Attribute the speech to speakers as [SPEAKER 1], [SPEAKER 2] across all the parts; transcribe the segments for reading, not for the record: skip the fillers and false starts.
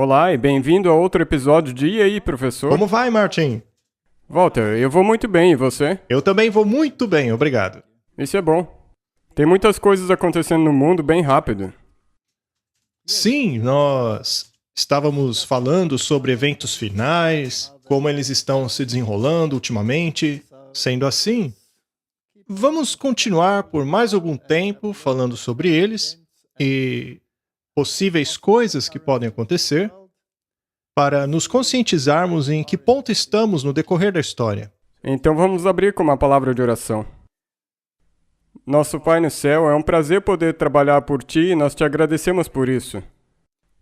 [SPEAKER 1] Olá e bem-vindo a outro episódio de E aí, professor?
[SPEAKER 2] Como vai, Martin?
[SPEAKER 1] Walter, eu vou muito bem, e você?
[SPEAKER 2] Eu também vou muito bem, obrigado.
[SPEAKER 1] Isso é bom. Tem muitas coisas acontecendo no mundo bem rápido.
[SPEAKER 2] Sim, nós estávamos falando sobre eventos finais, como eles estão se desenrolando ultimamente. Sendo assim, vamos continuar por mais algum tempo falando sobre eles e possíveis coisas que podem acontecer para nos conscientizarmos em que ponto estamos no decorrer da história.
[SPEAKER 1] Então vamos abrir com uma palavra de oração. Nosso Pai no céu, é um prazer poder trabalhar por Ti e nós te agradecemos por isso.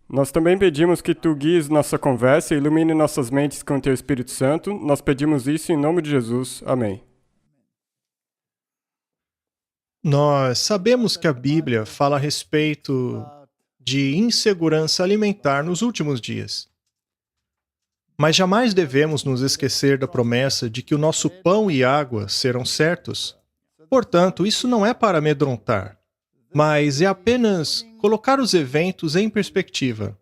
[SPEAKER 1] Nós também pedimos que Tu guies nossa conversa e ilumine nossas mentes com Teu Espírito Santo. Nós pedimos isso em nome de Jesus. Amém.
[SPEAKER 2] Nós sabemos que a Bíblia fala a respeito de insegurança alimentar nos últimos dias. Mas jamais devemos nos esquecer da promessa de que o nosso pão e água serão certos. Portanto, isso não é para amedrontar, mas é apenas colocar os eventos em perspectiva.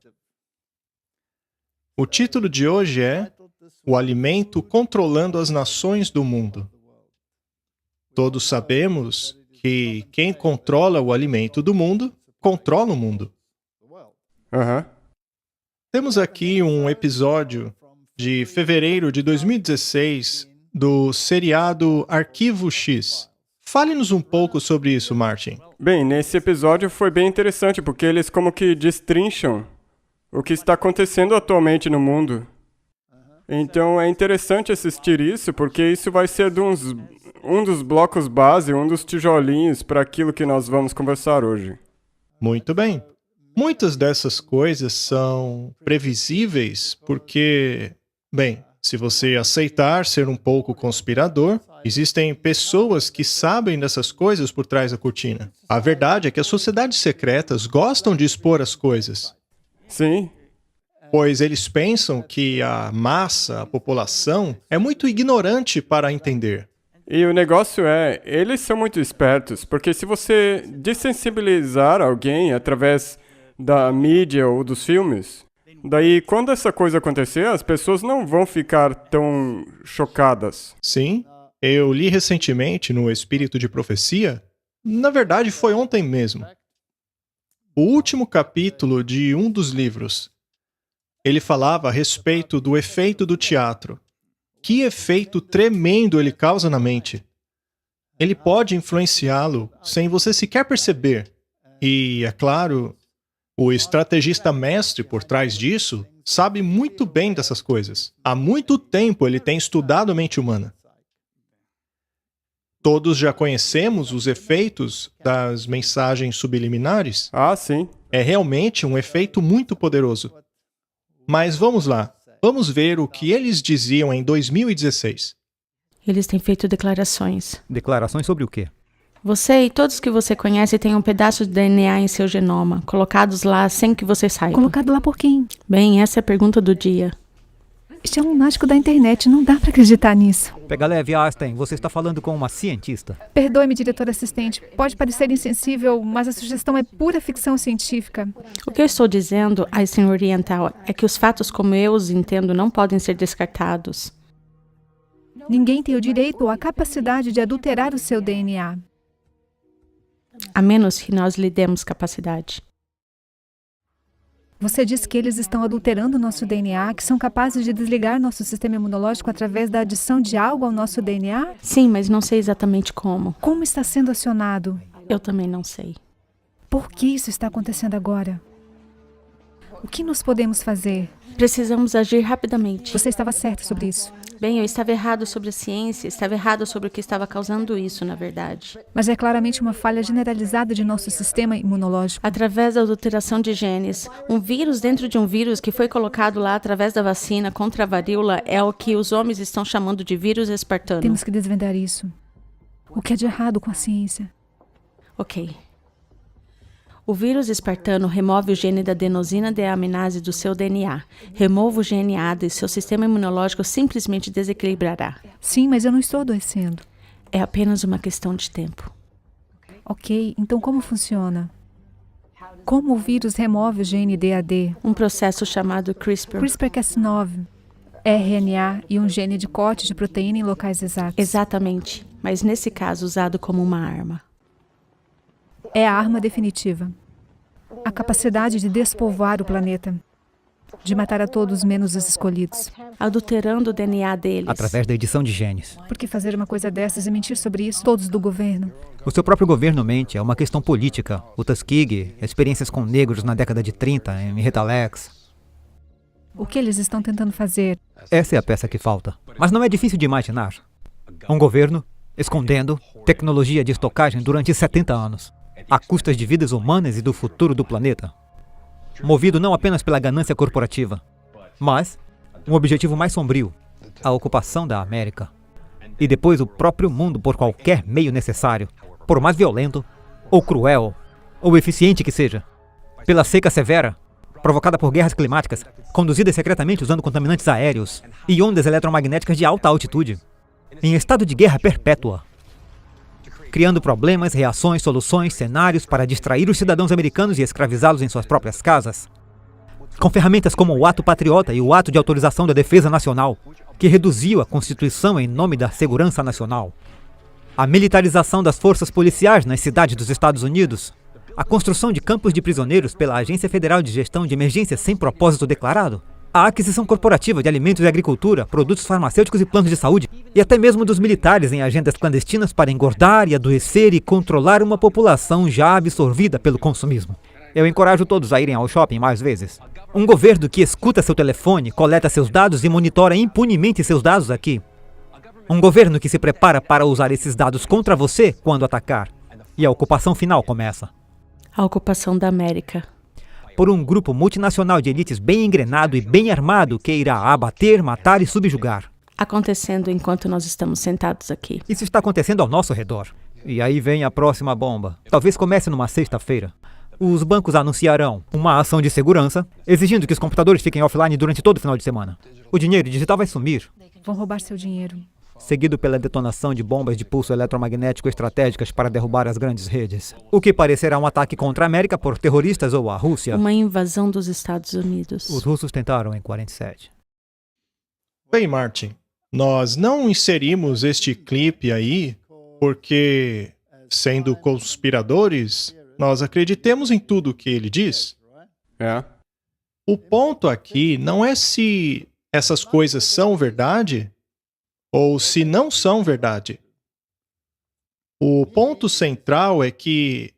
[SPEAKER 2] O título de hoje é O Alimento Controlando as Nações do Mundo. Todos sabemos que quem controla o alimento do mundo, controla o mundo. Temos aqui um episódio de fevereiro de 2016 do seriado Arquivo X. Fale-nos um pouco sobre isso, Martin.
[SPEAKER 1] Bem, nesse episódio foi bem interessante, porque eles como que destrincham o que está acontecendo atualmente no mundo. Então é interessante assistir isso, porque isso vai ser um dos blocos base, um dos tijolinhos para aquilo que nós vamos conversar hoje.
[SPEAKER 2] Muito bem. Muitas dessas coisas são previsíveis porque, bem, se você aceitar ser um pouco conspirador, existem pessoas que sabem dessas coisas por trás da cortina. A verdade é que as sociedades secretas gostam de expor as coisas,
[SPEAKER 1] Sim,
[SPEAKER 2] pois eles pensam que a massa, a população, é muito ignorante para entender.
[SPEAKER 1] e o negócio é, eles são muito espertos, porque se você dessensibilizar alguém através da mídia ou dos filmes, daí quando essa coisa acontecer, as pessoas não vão ficar tão chocadas.
[SPEAKER 2] Sim, eu li recentemente no Espírito de Profecia, na verdade foi ontem mesmo, o último capítulo de um dos livros. Ele falava a respeito do efeito do teatro. Que efeito tremendo ele causa na mente. Ele pode influenciá-lo sem você sequer perceber. E, é claro, o estrategista mestre por trás disso sabe muito bem dessas coisas. Há muito tempo ele tem estudado a mente humana. Todos já conhecemos os efeitos das mensagens subliminares.
[SPEAKER 1] Ah, sim.
[SPEAKER 2] É realmente um efeito muito poderoso. Mas vamos lá. Vamos ver o que eles diziam em 2016.
[SPEAKER 3] Eles têm feito declarações.
[SPEAKER 4] Declarações sobre o quê?
[SPEAKER 3] Você e todos que você conhece têm um pedaço de DNA em seu genoma, colocados lá sem que você saiba.
[SPEAKER 5] Colocado lá por quem?
[SPEAKER 3] Bem, essa é a pergunta do dia.
[SPEAKER 5] Este é um lunático da internet, não dá pra acreditar nisso.
[SPEAKER 4] Pega leve, Einstein. Você está falando com uma cientista.
[SPEAKER 5] Perdoe-me, diretor assistente. Pode parecer insensível, mas a sugestão é pura ficção científica.
[SPEAKER 3] O que eu estou dizendo, Einstein Oriental, é que os fatos como eu os entendo não podem ser descartados.
[SPEAKER 5] Ninguém tem o direito ou a capacidade de adulterar o seu DNA.
[SPEAKER 3] A menos que nós lhe demos capacidade.
[SPEAKER 5] Você disse que eles estão adulterando nosso DNA, que são capazes de desligar nosso sistema imunológico através da adição de algo ao nosso DNA?
[SPEAKER 3] Sim, mas não sei exatamente como.
[SPEAKER 5] Como está sendo acionado?
[SPEAKER 3] Eu também não sei.
[SPEAKER 5] Por que isso está acontecendo agora? O que nós podemos fazer?
[SPEAKER 3] Precisamos agir rapidamente.
[SPEAKER 5] Você estava certo sobre isso.
[SPEAKER 3] Bem, eu estava errado sobre a ciência, estava errado sobre o que estava causando isso, na verdade.
[SPEAKER 5] Mas é claramente uma falha generalizada de nosso sistema imunológico.
[SPEAKER 3] Através da adulteração de genes, um vírus dentro de um vírus que foi colocado lá através da vacina contra a varíola é o que os homens estão chamando de vírus espartano.
[SPEAKER 5] Temos que desvendar isso. O que é de errado com a ciência?
[SPEAKER 3] Ok. O vírus espartano remove o gene da adenosina deaminase do seu DNA. Remova o gene ADA e seu sistema imunológico simplesmente desequilibrará.
[SPEAKER 5] Sim, mas eu não estou adoecendo.
[SPEAKER 3] É apenas uma questão de tempo.
[SPEAKER 5] Ok, então como funciona? Como o vírus remove o gene DAD,
[SPEAKER 3] um processo chamado CRISPR.
[SPEAKER 5] CRISPR-Cas9, RNA e um gene de corte de proteína em locais exatos.
[SPEAKER 3] Exatamente, mas nesse caso usado como uma arma.
[SPEAKER 5] É a arma definitiva. A capacidade de despovoar o planeta, de matar a todos menos os escolhidos.
[SPEAKER 3] Adulterando o DNA deles.
[SPEAKER 4] Através da edição de genes.
[SPEAKER 5] Por que fazer uma coisa dessas e mentir sobre isso, todos do governo?
[SPEAKER 4] O seu próprio governo mente, é uma questão política. O Tuskegee, experiências com negros na década de 30, em Retalex.
[SPEAKER 5] O que eles estão tentando fazer?
[SPEAKER 4] Essa é a peça que falta. Mas não é difícil de imaginar. Um governo escondendo tecnologia de estocagem durante 70 anos, a custas de vidas humanas e do futuro do planeta. Movido não apenas pela ganância corporativa, mas um objetivo mais sombrio, a ocupação da América. E depois o próprio mundo por qualquer meio necessário, por mais violento, ou cruel, ou eficiente que seja. Pela seca severa, provocada por guerras climáticas, conduzidas secretamente usando contaminantes aéreos e ondas eletromagnéticas de alta altitude, em estado de guerra perpétua, criando problemas, reações, soluções, cenários para distrair os cidadãos americanos e escravizá-los em suas próprias casas, com ferramentas como o Ato Patriota e o Ato de Autorização da Defesa Nacional, que reduziu a Constituição em nome da segurança nacional, a militarização das forças policiais nas cidades dos Estados Unidos, a construção de campos de prisioneiros pela Agência Federal de Gestão de Emergências sem propósito declarado, a aquisição corporativa de alimentos e agricultura, produtos farmacêuticos e planos de saúde, e até mesmo dos militares em agendas clandestinas para engordar e adoecer e controlar uma população já absorvida pelo consumismo. Eu encorajo todos a irem ao shopping mais vezes. Um governo que escuta seu telefone, coleta seus dados e monitora impunemente seus dados aqui. Um governo que se prepara para usar esses dados contra você quando atacar. E a ocupação final começa.
[SPEAKER 3] A ocupação da América.
[SPEAKER 4] Por um grupo multinacional de elites bem engrenado e bem armado que irá abater, matar e subjugar.
[SPEAKER 3] Acontecendo enquanto nós estamos sentados aqui.
[SPEAKER 4] Isso está acontecendo ao nosso redor. E aí vem a próxima bomba. Talvez comece numa sexta-feira. Os bancos anunciarão uma ação de segurança, exigindo que os computadores fiquem offline durante todo o final de semana. O dinheiro digital vai sumir.
[SPEAKER 5] Vão roubar seu dinheiro.
[SPEAKER 4] Seguido pela detonação de bombas de pulso eletromagnético estratégicas para derrubar as grandes redes. O que parecerá um ataque contra a América por terroristas ou a Rússia.
[SPEAKER 3] Uma invasão dos Estados Unidos.
[SPEAKER 4] Os russos tentaram em 47.
[SPEAKER 2] Bem, Martin, nós não inserimos este clipe aí porque, sendo conspiradores, nós acreditemos em tudo o que ele diz.
[SPEAKER 1] É.
[SPEAKER 2] O ponto aqui não é se essas coisas são verdade ou se não são verdade. O ponto central é que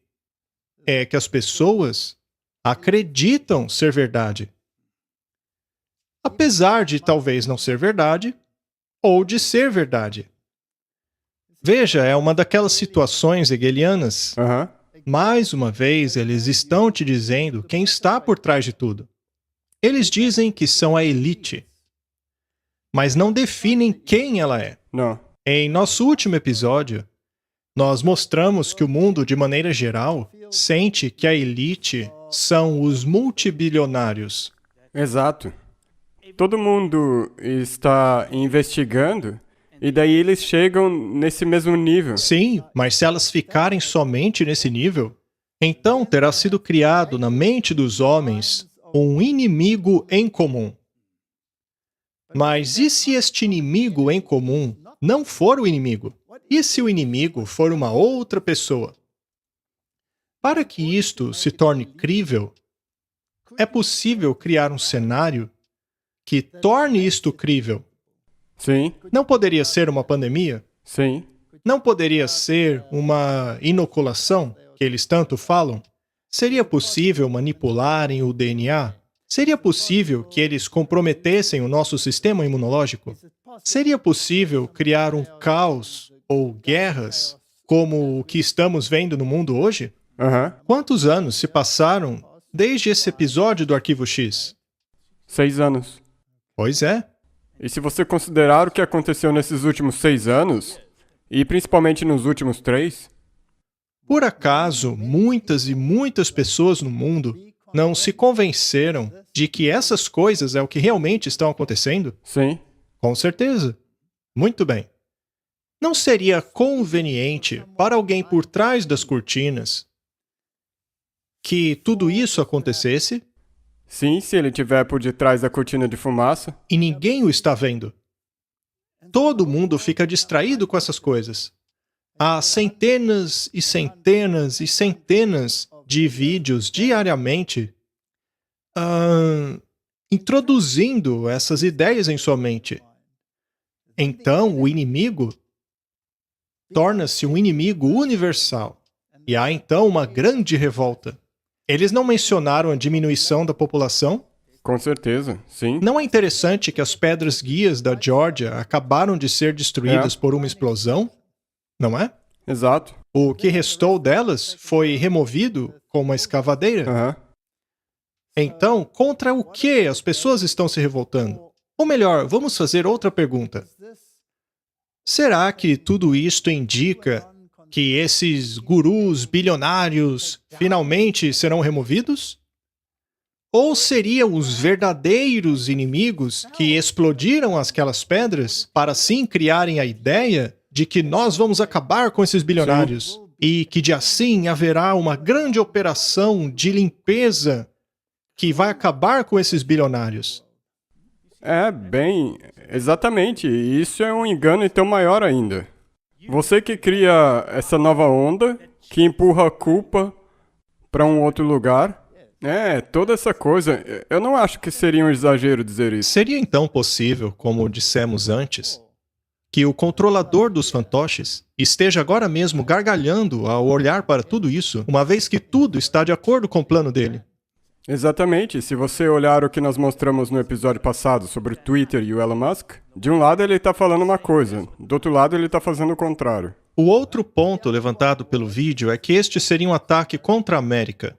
[SPEAKER 2] as pessoas acreditam ser verdade. Apesar de talvez não ser verdade, ou de ser verdade. Veja, é uma daquelas situações hegelianas.
[SPEAKER 1] Aham.
[SPEAKER 2] Mais uma vez, eles estão te dizendo quem está por trás de tudo. Eles dizem que são a elite, mas não definem quem ela é.
[SPEAKER 1] Não.
[SPEAKER 2] Em nosso último episódio, nós mostramos que o mundo, de maneira geral, sente que a elite são os multibilionários.
[SPEAKER 1] Exato. Todo mundo está investigando e daí eles chegam nesse mesmo nível.
[SPEAKER 2] Sim, mas se elas ficarem somente nesse nível, então terá sido criado na mente dos homens um inimigo em comum. Mas e se este inimigo em comum não for o inimigo? E se o inimigo for uma outra pessoa? Para que isto se torne crível, é possível criar um cenário que torne isto crível.
[SPEAKER 1] Sim,
[SPEAKER 2] Não poderia ser uma pandemia?
[SPEAKER 1] sim.
[SPEAKER 2] Não poderia ser uma inoculação, que eles tanto falam? Seria possível manipularem o DNA? Seria possível que eles comprometessem o nosso sistema imunológico? Seria possível criar um caos ou guerras como o que estamos vendo no mundo hoje?
[SPEAKER 1] Aham.
[SPEAKER 2] Quantos anos se passaram desde esse episódio do Arquivo X?
[SPEAKER 1] 6 anos.
[SPEAKER 2] Pois é.
[SPEAKER 1] E se você considerar o que aconteceu nesses últimos 6 anos, e principalmente nos últimos 3,
[SPEAKER 2] Por acaso, muitas e muitas pessoas no mundo não se convenceram de que essas coisas é o que realmente estão acontecendo?
[SPEAKER 1] sim.
[SPEAKER 2] Com certeza. Muito bem. Não seria conveniente para alguém por trás das cortinas que tudo isso acontecesse
[SPEAKER 1] Sim, se ele estiver por detrás da cortina de fumaça.
[SPEAKER 2] e ninguém o está vendo. Todo mundo fica distraído com essas coisas. Há centenas e centenas e centenas de vídeos diariamente introduzindo essas ideias em sua mente. Então, o inimigo torna-se um inimigo universal. E há então uma grande revolta. Eles não mencionaram a diminuição da população?
[SPEAKER 1] Com certeza, sim.
[SPEAKER 2] Não é interessante que as pedras guias da Geórgia acabaram de ser destruídas por uma explosão? Não é?
[SPEAKER 1] Exato.
[SPEAKER 2] O que restou delas foi removido com uma escavadeira.
[SPEAKER 1] Aham.
[SPEAKER 2] Então, contra o que as pessoas estão se revoltando? Ou melhor, vamos fazer outra pergunta. Será que tudo isto indica que esses gurus bilionários finalmente serão removidos? Ou seriam os verdadeiros inimigos que explodiram aquelas pedras para assim criarem a ideia de que nós vamos acabar com esses bilionários e que de assim haverá uma grande operação de limpeza que vai acabar com esses bilionários?
[SPEAKER 1] Exatamente. E isso é um engano então maior ainda. Você que cria essa nova onda, que empurra a culpa para um outro lugar. Toda essa coisa. Eu não acho que seria um exagero dizer isso.
[SPEAKER 2] Seria então possível, como dissemos antes, que o controlador dos fantoches esteja agora mesmo gargalhando ao olhar para tudo isso, uma vez que tudo está de acordo com o plano dele?
[SPEAKER 1] Exatamente. Se você olhar o que nós mostramos no episódio passado sobre o Twitter e o Elon Musk, de um lado ele está falando uma coisa, do outro lado ele está fazendo o contrário.
[SPEAKER 2] O outro ponto levantado pelo vídeo é que este seria um ataque contra a América.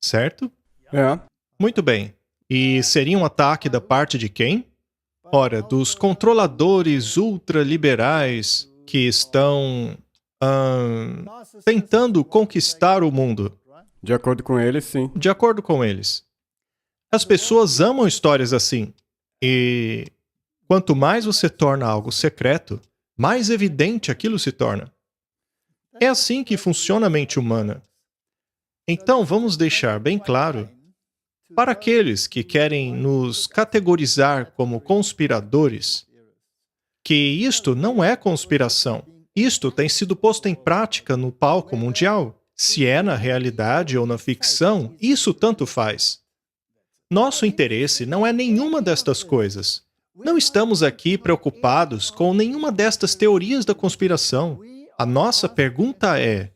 [SPEAKER 2] Certo? Muito bem. E seria um ataque da parte de quem? Ora, dos controladores ultraliberais que estão tentando conquistar o mundo.
[SPEAKER 1] De acordo com eles, sim.
[SPEAKER 2] De acordo com eles. As pessoas amam histórias assim. E quanto mais você torna algo secreto, mais evidente aquilo se torna. É assim que funciona a mente humana. Então, vamos deixar bem claro, para aqueles que querem nos categorizar como conspiradores, que isto não é conspiração. Isto tem sido posto em prática no palco mundial. Se é na realidade ou na ficção, isso tanto faz. Nosso interesse não é nenhuma destas coisas. Não estamos aqui preocupados com nenhuma destas teorias da conspiração. A nossa pergunta é: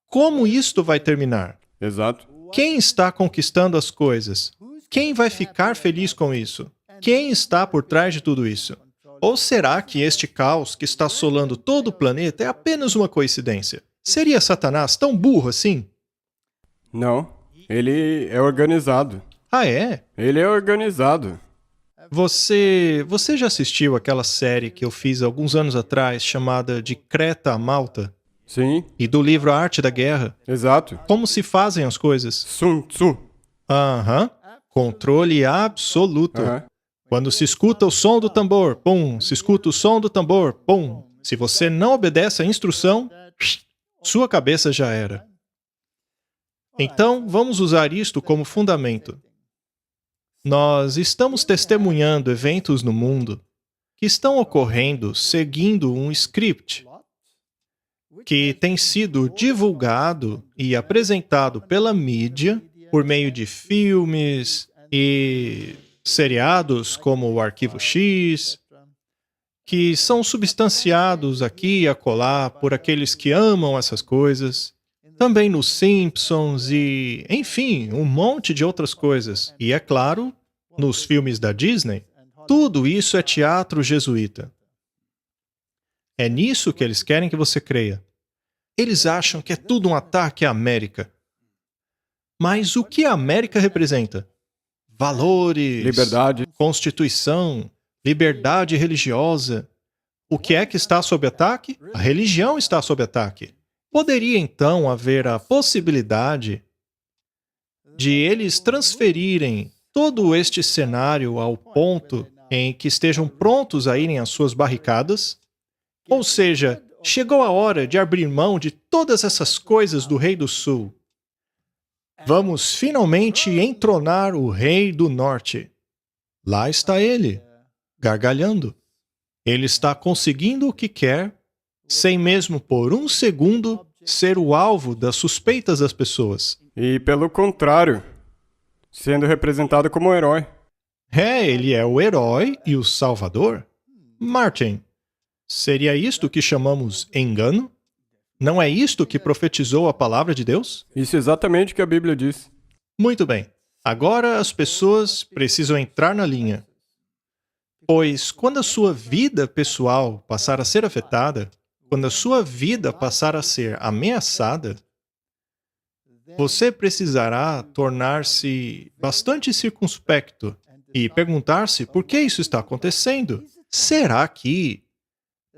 [SPEAKER 2] como isto vai terminar?
[SPEAKER 1] Exato.
[SPEAKER 2] Quem está conquistando as coisas? Quem vai ficar feliz com isso? Quem está por trás de tudo isso? Ou será que este caos que está assolando todo o planeta é apenas uma coincidência? Seria Satanás tão burro assim?
[SPEAKER 1] Não. Ele é organizado.
[SPEAKER 2] Ah, é?
[SPEAKER 1] Ele é organizado.
[SPEAKER 2] Você já assistiu aquela série que eu fiz alguns anos atrás, chamada De Creta a Malta?
[SPEAKER 1] Sim.
[SPEAKER 2] E do livro A Arte da Guerra?
[SPEAKER 1] Exato.
[SPEAKER 2] Como se fazem as coisas?
[SPEAKER 1] Sun Tzu.
[SPEAKER 2] Aham. Controle absoluto. Quando se escuta o som do tambor, pum. Se escuta o som do tambor, pum. Se você não obedece à instrução, sua cabeça já era. Então, vamos usar isto como fundamento. Nós estamos testemunhando eventos no mundo que estão ocorrendo seguindo um script que tem sido divulgado e apresentado pela mídia por meio de filmes e seriados como o Arquivo X, que são substanciados aqui e acolá por aqueles que amam essas coisas, também nos Simpsons e, enfim, um monte de outras coisas. E, é claro, nos filmes da Disney, tudo isso é teatro jesuíta. É nisso que eles querem que você creia. Eles acham que é tudo um ataque à América. Mas o que a América representa? Valores,
[SPEAKER 1] Liberdade.
[SPEAKER 2] Constituição, liberdade religiosa. O que é que está sob ataque? A religião está sob ataque. Poderia então haver a possibilidade de eles transferirem todo este cenário ao ponto em que estejam prontos a irem às suas barricadas? Ou seja, chegou a hora de abrir mão de todas essas coisas do Rei do Sul. Vamos finalmente entronar o Rei do Norte. Lá está ele, gargalhando. Ele está conseguindo o que quer, sem mesmo por um segundo ser o alvo das suspeitas das pessoas.
[SPEAKER 1] E pelo contrário, sendo representado como um herói.
[SPEAKER 2] Ele é o herói e o salvador. Martin, seria isto que chamamos engano? Não é isto que profetizou a palavra de Deus?
[SPEAKER 1] Isso é exatamente o que a Bíblia diz.
[SPEAKER 2] Muito bem. Agora as pessoas precisam entrar na linha. Pois quando a sua vida pessoal passar a ser afetada, quando a sua vida passar a ser ameaçada, você precisará tornar-se bastante circunspecto e perguntar-se por que isso está acontecendo. Será que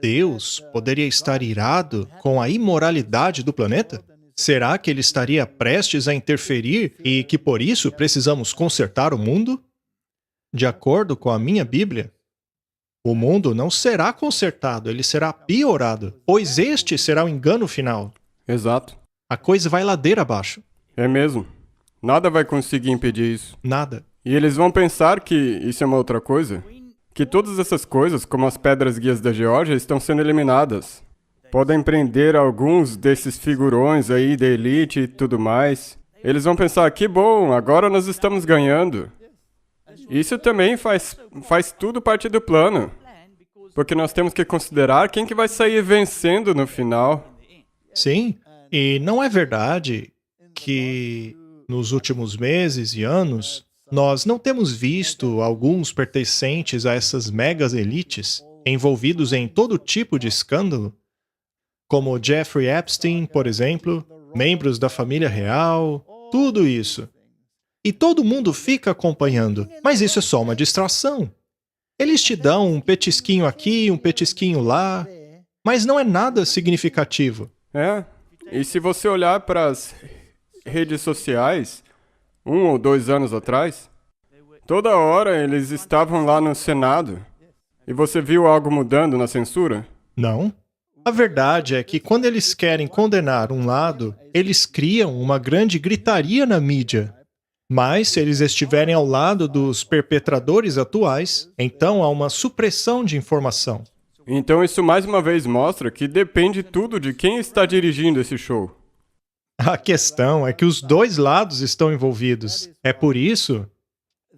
[SPEAKER 2] Deus poderia estar irado com a imoralidade do planeta? Será que ele estaria prestes a interferir e que por isso precisamos consertar o mundo? De acordo com a minha Bíblia, o mundo não será consertado, ele será piorado, pois este será o engano final.
[SPEAKER 1] Exato.
[SPEAKER 2] A coisa vai ladeira abaixo.
[SPEAKER 1] É mesmo. Nada vai conseguir impedir isso.
[SPEAKER 2] Nada.
[SPEAKER 1] E eles vão pensar que isso é uma outra coisa. Que todas essas coisas, como as pedras guias da Geórgia, estão sendo eliminadas. Podem prender alguns desses figurões aí da elite e tudo mais. Eles vão pensar, que bom, agora nós estamos ganhando. Isso também faz tudo parte do plano. Porque nós temos que considerar quem que vai sair vencendo no final.
[SPEAKER 2] Sim, e não é verdade que nos últimos meses e anos nós não temos visto alguns pertencentes a essas megas elites envolvidos em todo tipo de escândalo, como Jeffrey Epstein, por exemplo, membros da família real, tudo isso. E todo mundo fica acompanhando, mas isso é só uma distração. Eles te dão um petisquinho aqui, um petisquinho lá, mas não é nada significativo.
[SPEAKER 1] E se você olhar para as redes sociais, 1 ou 2 anos atrás, toda hora eles estavam lá no Senado. E você viu algo mudando na censura?
[SPEAKER 2] Não. A verdade é que quando eles querem condenar um lado, eles criam uma grande gritaria na mídia. Mas se eles estiverem ao lado dos perpetradores atuais, então há uma supressão de informação.
[SPEAKER 1] Então isso mais uma vez mostra que depende tudo de quem está dirigindo esse show.
[SPEAKER 2] A questão é que os dois lados estão envolvidos. É por isso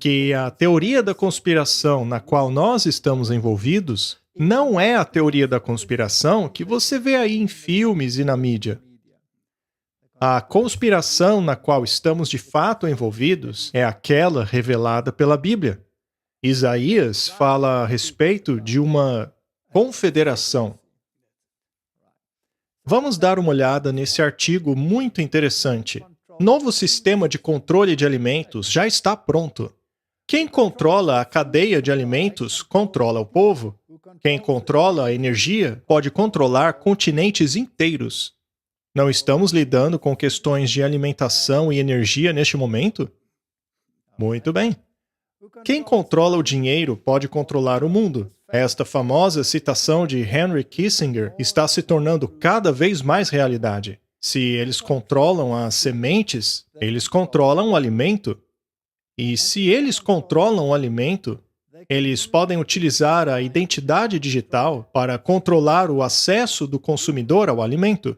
[SPEAKER 2] que a teoria da conspiração na qual nós estamos envolvidos não é a teoria da conspiração que você vê aí em filmes e na mídia. A conspiração na qual estamos de fato envolvidos é aquela revelada pela Bíblia. Isaías fala a respeito de uma confederação. Vamos dar uma olhada nesse artigo muito interessante. Novo sistema de controle de alimentos já está pronto. Quem controla a cadeia de alimentos controla o povo. Quem controla a energia pode controlar continentes inteiros. Não estamos lidando com questões de alimentação e energia neste momento? Muito bem. Quem controla o dinheiro pode controlar o mundo. Esta famosa citação de Henry Kissinger está se tornando cada vez mais realidade. Se eles controlam as sementes, eles controlam o alimento. E se eles controlam o alimento, eles podem utilizar a identidade digital para controlar o acesso do consumidor ao alimento.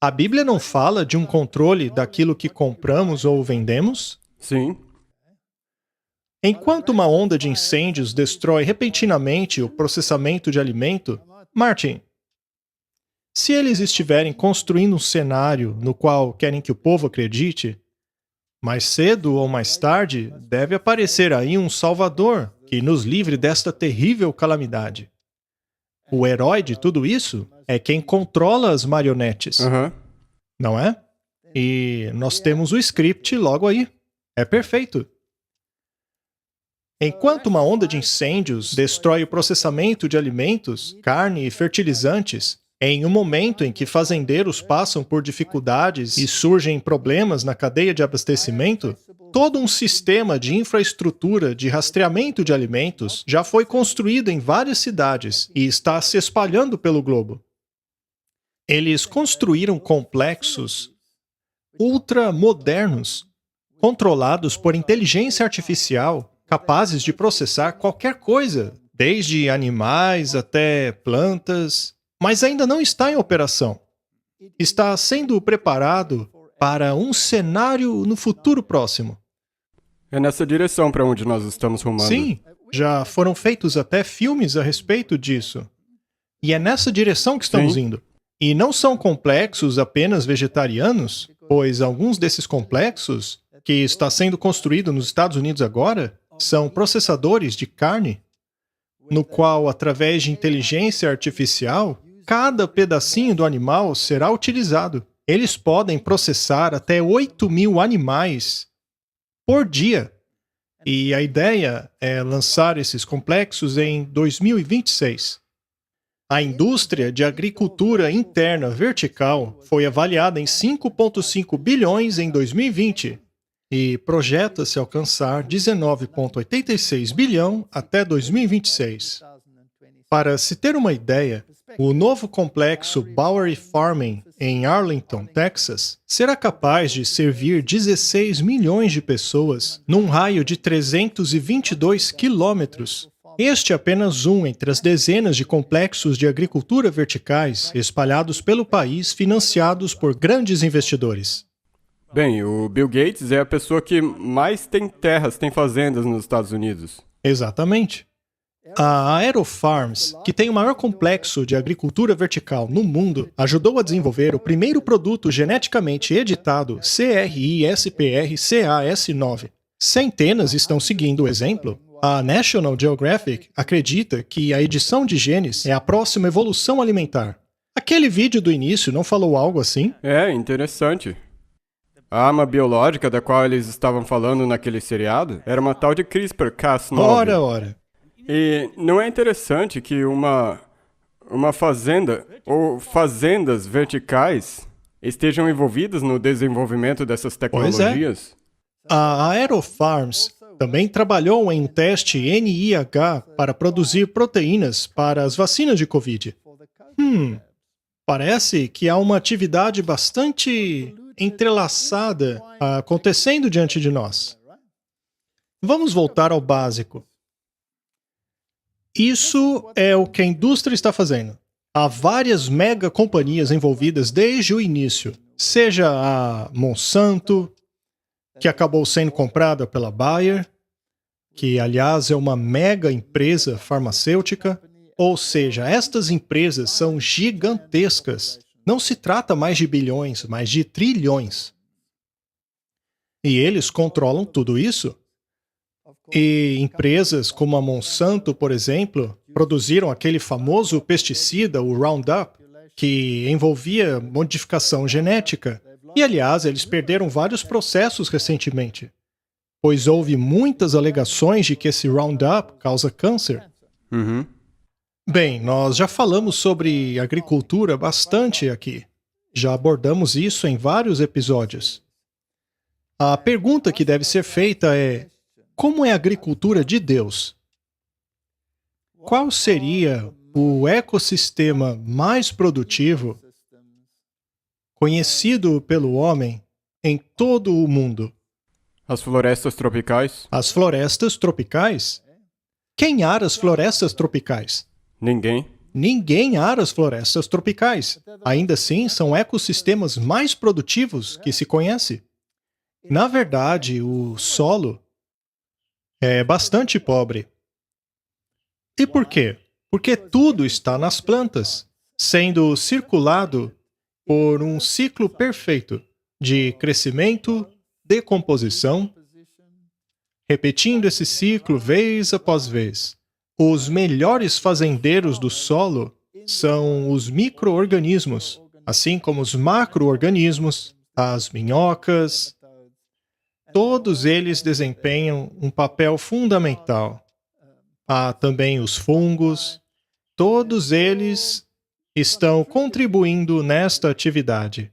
[SPEAKER 2] A Bíblia não fala de um controle daquilo que compramos ou vendemos?
[SPEAKER 1] Sim.
[SPEAKER 2] Enquanto uma onda de incêndios destrói repentinamente o processamento de alimento, Martin, se eles estiverem construindo um cenário no qual querem que o povo acredite, mais cedo ou mais tarde deve aparecer aí um Salvador que nos livre desta terrível calamidade. O herói de tudo isso é quem controla as marionetes. Não é? E nós temos o script logo aí. É perfeito. Enquanto uma onda de incêndios destrói o processamento de alimentos, carne e fertilizantes, em um momento em que fazendeiros passam por dificuldades e surgem problemas na cadeia de abastecimento, todo um sistema de infraestrutura de rastreamento de alimentos já foi construído em várias cidades e está se espalhando pelo globo. Eles construíram complexos ultramodernos, controlados por inteligência artificial, capazes de processar qualquer coisa, desde animais até plantas, mas ainda não está em operação. Está sendo preparado para um cenário no futuro próximo.
[SPEAKER 1] É nessa direção para onde nós estamos rumando.
[SPEAKER 2] Sim, já foram feitos até filmes a respeito disso. E é nessa direção que estamos
[SPEAKER 1] Sim.
[SPEAKER 2] indo. E não são complexos apenas vegetarianos, pois alguns desses complexos, que está sendo construído nos Estados Unidos agora, são processadores de carne, no qual, através de inteligência artificial, cada pedacinho do animal será utilizado. Eles podem processar até 8.000 animais por dia. E a ideia é lançar esses complexos em 2026. A indústria de agricultura interna vertical foi avaliada em 5,5 bilhões em 2020 e projeta-se alcançar 19,86 bilhão até 2026. Para se ter uma ideia, o novo complexo Bowery Farming, em Arlington, Texas, será capaz de servir 16 milhões de pessoas num raio de 322 quilômetros. Este é apenas um entre as dezenas de complexos de agricultura verticais espalhados pelo país, financiados por grandes investidores.
[SPEAKER 1] Bem, o Bill Gates é a pessoa que mais tem terras, tem fazendas nos Estados Unidos.
[SPEAKER 2] Exatamente. A Aerofarms, que tem o maior complexo de agricultura vertical no mundo, ajudou a desenvolver o primeiro produto geneticamente editado CRISPR-Cas9. Centenas estão seguindo o exemplo. A National Geographic acredita que a edição de genes é a próxima evolução alimentar. Aquele vídeo do início não falou algo assim?
[SPEAKER 1] É, interessante. A arma biológica da qual eles estavam falando naquele seriado era uma tal de CRISPR-Cas9.
[SPEAKER 2] Ora.
[SPEAKER 1] E não é interessante que uma fazenda ou fazendas verticais estejam envolvidas no desenvolvimento dessas tecnologias?
[SPEAKER 2] A Aerofarms também trabalhou em um teste NIH para produzir proteínas para as vacinas de Covid. Parece que há uma atividade bastante entrelaçada acontecendo diante de nós. Vamos voltar ao básico. Isso é o que a indústria está fazendo. Há várias mega companhias envolvidas desde o início, seja a Monsanto, que acabou sendo comprada pela Bayer, que aliás é uma mega empresa farmacêutica, ou seja, estas empresas são gigantescas. Não se trata mais de bilhões, mas de trilhões. E eles controlam tudo isso. E empresas como a Monsanto, por exemplo, produziram aquele famoso pesticida, o Roundup, que envolvia modificação genética. E, aliás, eles perderam vários processos recentemente, pois houve muitas alegações de que esse Roundup causa câncer.
[SPEAKER 1] Uhum.
[SPEAKER 2] Bem, nós já falamos sobre agricultura bastante aqui. Já abordamos isso em vários episódios. A pergunta que deve ser feita é: como é a agricultura de Deus? Qual seria o ecossistema mais produtivo conhecido pelo homem em todo o mundo?
[SPEAKER 1] As florestas tropicais?
[SPEAKER 2] As florestas tropicais? Quem ara as florestas tropicais?
[SPEAKER 1] Ninguém.
[SPEAKER 2] Ninguém ara as florestas tropicais. Ainda assim, são ecossistemas mais produtivos que se conhece. Na verdade, o solo é bastante pobre. E por quê? Porque tudo está nas plantas, sendo circulado por um ciclo perfeito de crescimento, decomposição, repetindo esse ciclo vez após vez. Os melhores fazendeiros do solo são os micro-organismos, assim como os macro-organismos, as minhocas. Todos eles desempenham um papel fundamental. Há também os fungos. Todos eles estão contribuindo nesta atividade.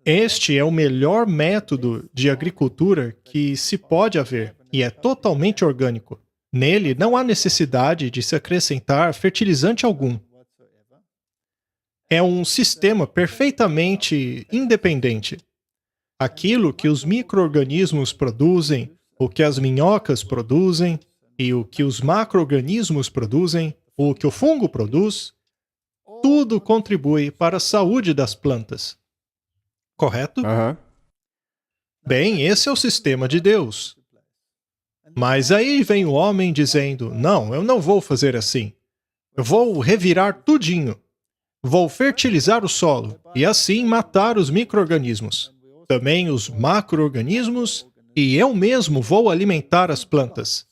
[SPEAKER 2] Este é o melhor método de agricultura que se pode haver e é totalmente orgânico. Nele não há necessidade de se acrescentar fertilizante algum. É um sistema perfeitamente independente. aquilo que os micro-organismos produzem, o que as minhocas produzem, e o que os macro-organismos produzem, o que o fungo produz, tudo contribui para a saúde das plantas. Correto?
[SPEAKER 1] Aham.
[SPEAKER 2] Bem, esse é o sistema de Deus. Mas aí vem o homem dizendo, não, eu não vou fazer assim. Eu vou revirar tudinho. Vou fertilizar o solo e assim matar os micro-organismos. Também os macro-organismos e eu mesmo vou alimentar as plantas.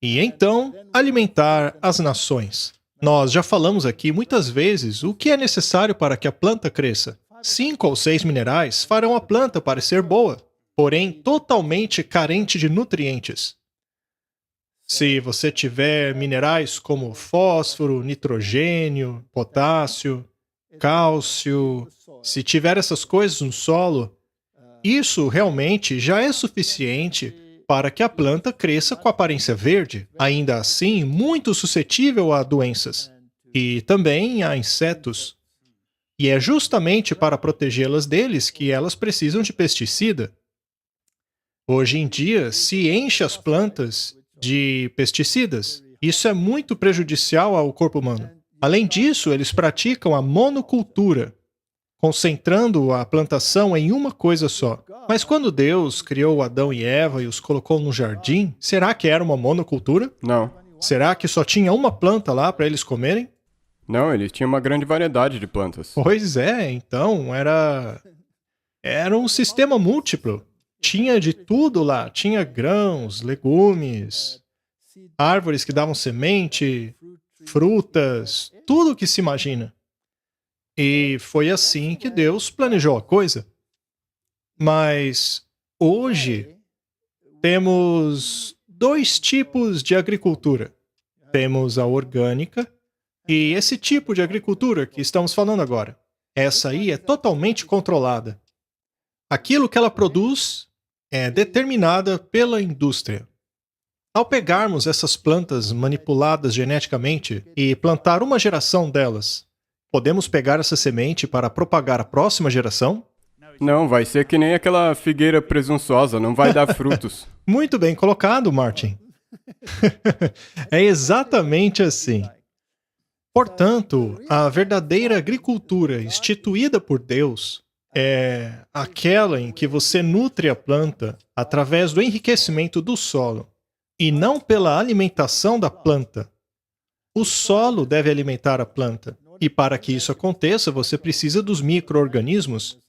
[SPEAKER 2] E então, alimentar as nações. Nós já falamos aqui muitas vezes o que é necessário para que a planta cresça. 5 ou 6 minerais farão a planta parecer boa, porém totalmente carente de nutrientes. Se você tiver minerais como fósforo, nitrogênio, potássio, cálcio, se tiver essas coisas no solo, isso realmente já é suficiente para que a planta cresça com aparência verde, ainda assim muito suscetível a doenças e também a insetos. E é justamente para protegê-las deles que elas precisam de pesticida. Hoje em dia, se enche as plantas de pesticidas. Isso é muito prejudicial ao corpo humano. Além disso, eles praticam a monocultura, concentrando a plantação em uma coisa só. Mas quando Deus criou Adão e Eva e os colocou no jardim, será que era uma monocultura?
[SPEAKER 1] Não.
[SPEAKER 2] Será que só tinha uma planta lá para eles comerem?
[SPEAKER 1] Não, eles tinham uma grande variedade de plantas.
[SPEAKER 2] Pois é, então era um sistema múltiplo. Tinha de tudo lá, tinha grãos, legumes, árvores que davam semente, frutas, tudo o que se imagina. E foi assim que Deus planejou a coisa. Mas hoje temos 2 tipos de agricultura. Temos a orgânica e esse tipo de agricultura que estamos falando agora. Essa aí é totalmente controlada. Aquilo que ela produz é determinada pela indústria. Ao pegarmos essas plantas manipuladas geneticamente e plantar uma geração delas, podemos pegar essa semente para propagar a próxima geração?
[SPEAKER 1] Não, vai ser que nem aquela figueira presunçosa, não vai dar frutos.
[SPEAKER 2] Muito bem colocado, Martin. É exatamente assim. Portanto, a verdadeira agricultura instituída por Deus é aquela em que você nutre a planta através do enriquecimento do solo e não pela alimentação da planta. O solo deve alimentar a planta e para que isso aconteça, você precisa dos micro-organismos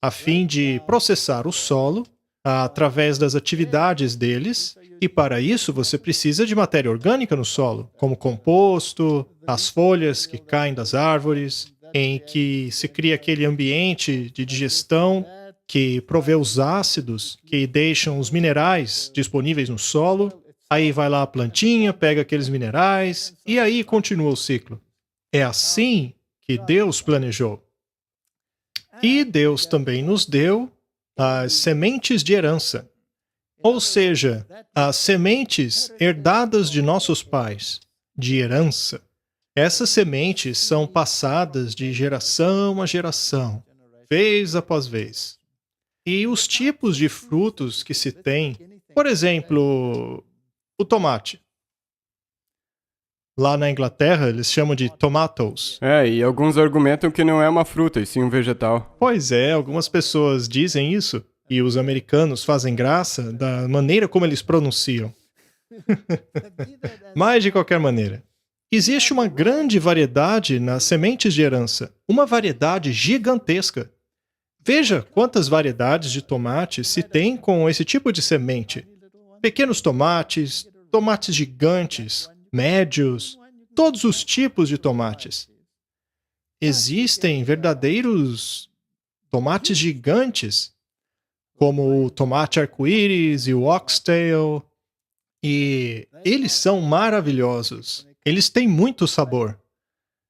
[SPEAKER 2] a fim de processar o solo através das atividades deles, e para isso você precisa de matéria orgânica no solo, como composto, as folhas que caem das árvores, em que se cria aquele ambiente de digestão que provê os ácidos que deixam os minerais disponíveis no solo. Aí vai lá a plantinha, pega aqueles minerais e aí continua o ciclo. É assim que Deus planejou. E Deus também nos deu as sementes de herança, ou seja, as sementes herdadas de nossos pais, de herança. Essas sementes são passadas de geração a geração, vez após vez. E os tipos de frutos que se tem, por exemplo, o tomate. Lá na Inglaterra, eles chamam de tomatoes.
[SPEAKER 1] E alguns argumentam que não é uma fruta, e sim um vegetal.
[SPEAKER 2] Pois é, algumas pessoas dizem isso, e os americanos fazem graça da maneira como eles pronunciam. Mas, de qualquer maneira, existe uma grande variedade nas sementes de herança, uma variedade gigantesca. Veja quantas variedades de tomate se tem com esse tipo de semente. Pequenos tomates, tomates gigantes, médios, todos os tipos de tomates. Existem verdadeiros tomates gigantes, como o tomate arco-íris e o oxtail, e eles são maravilhosos. Eles têm muito sabor.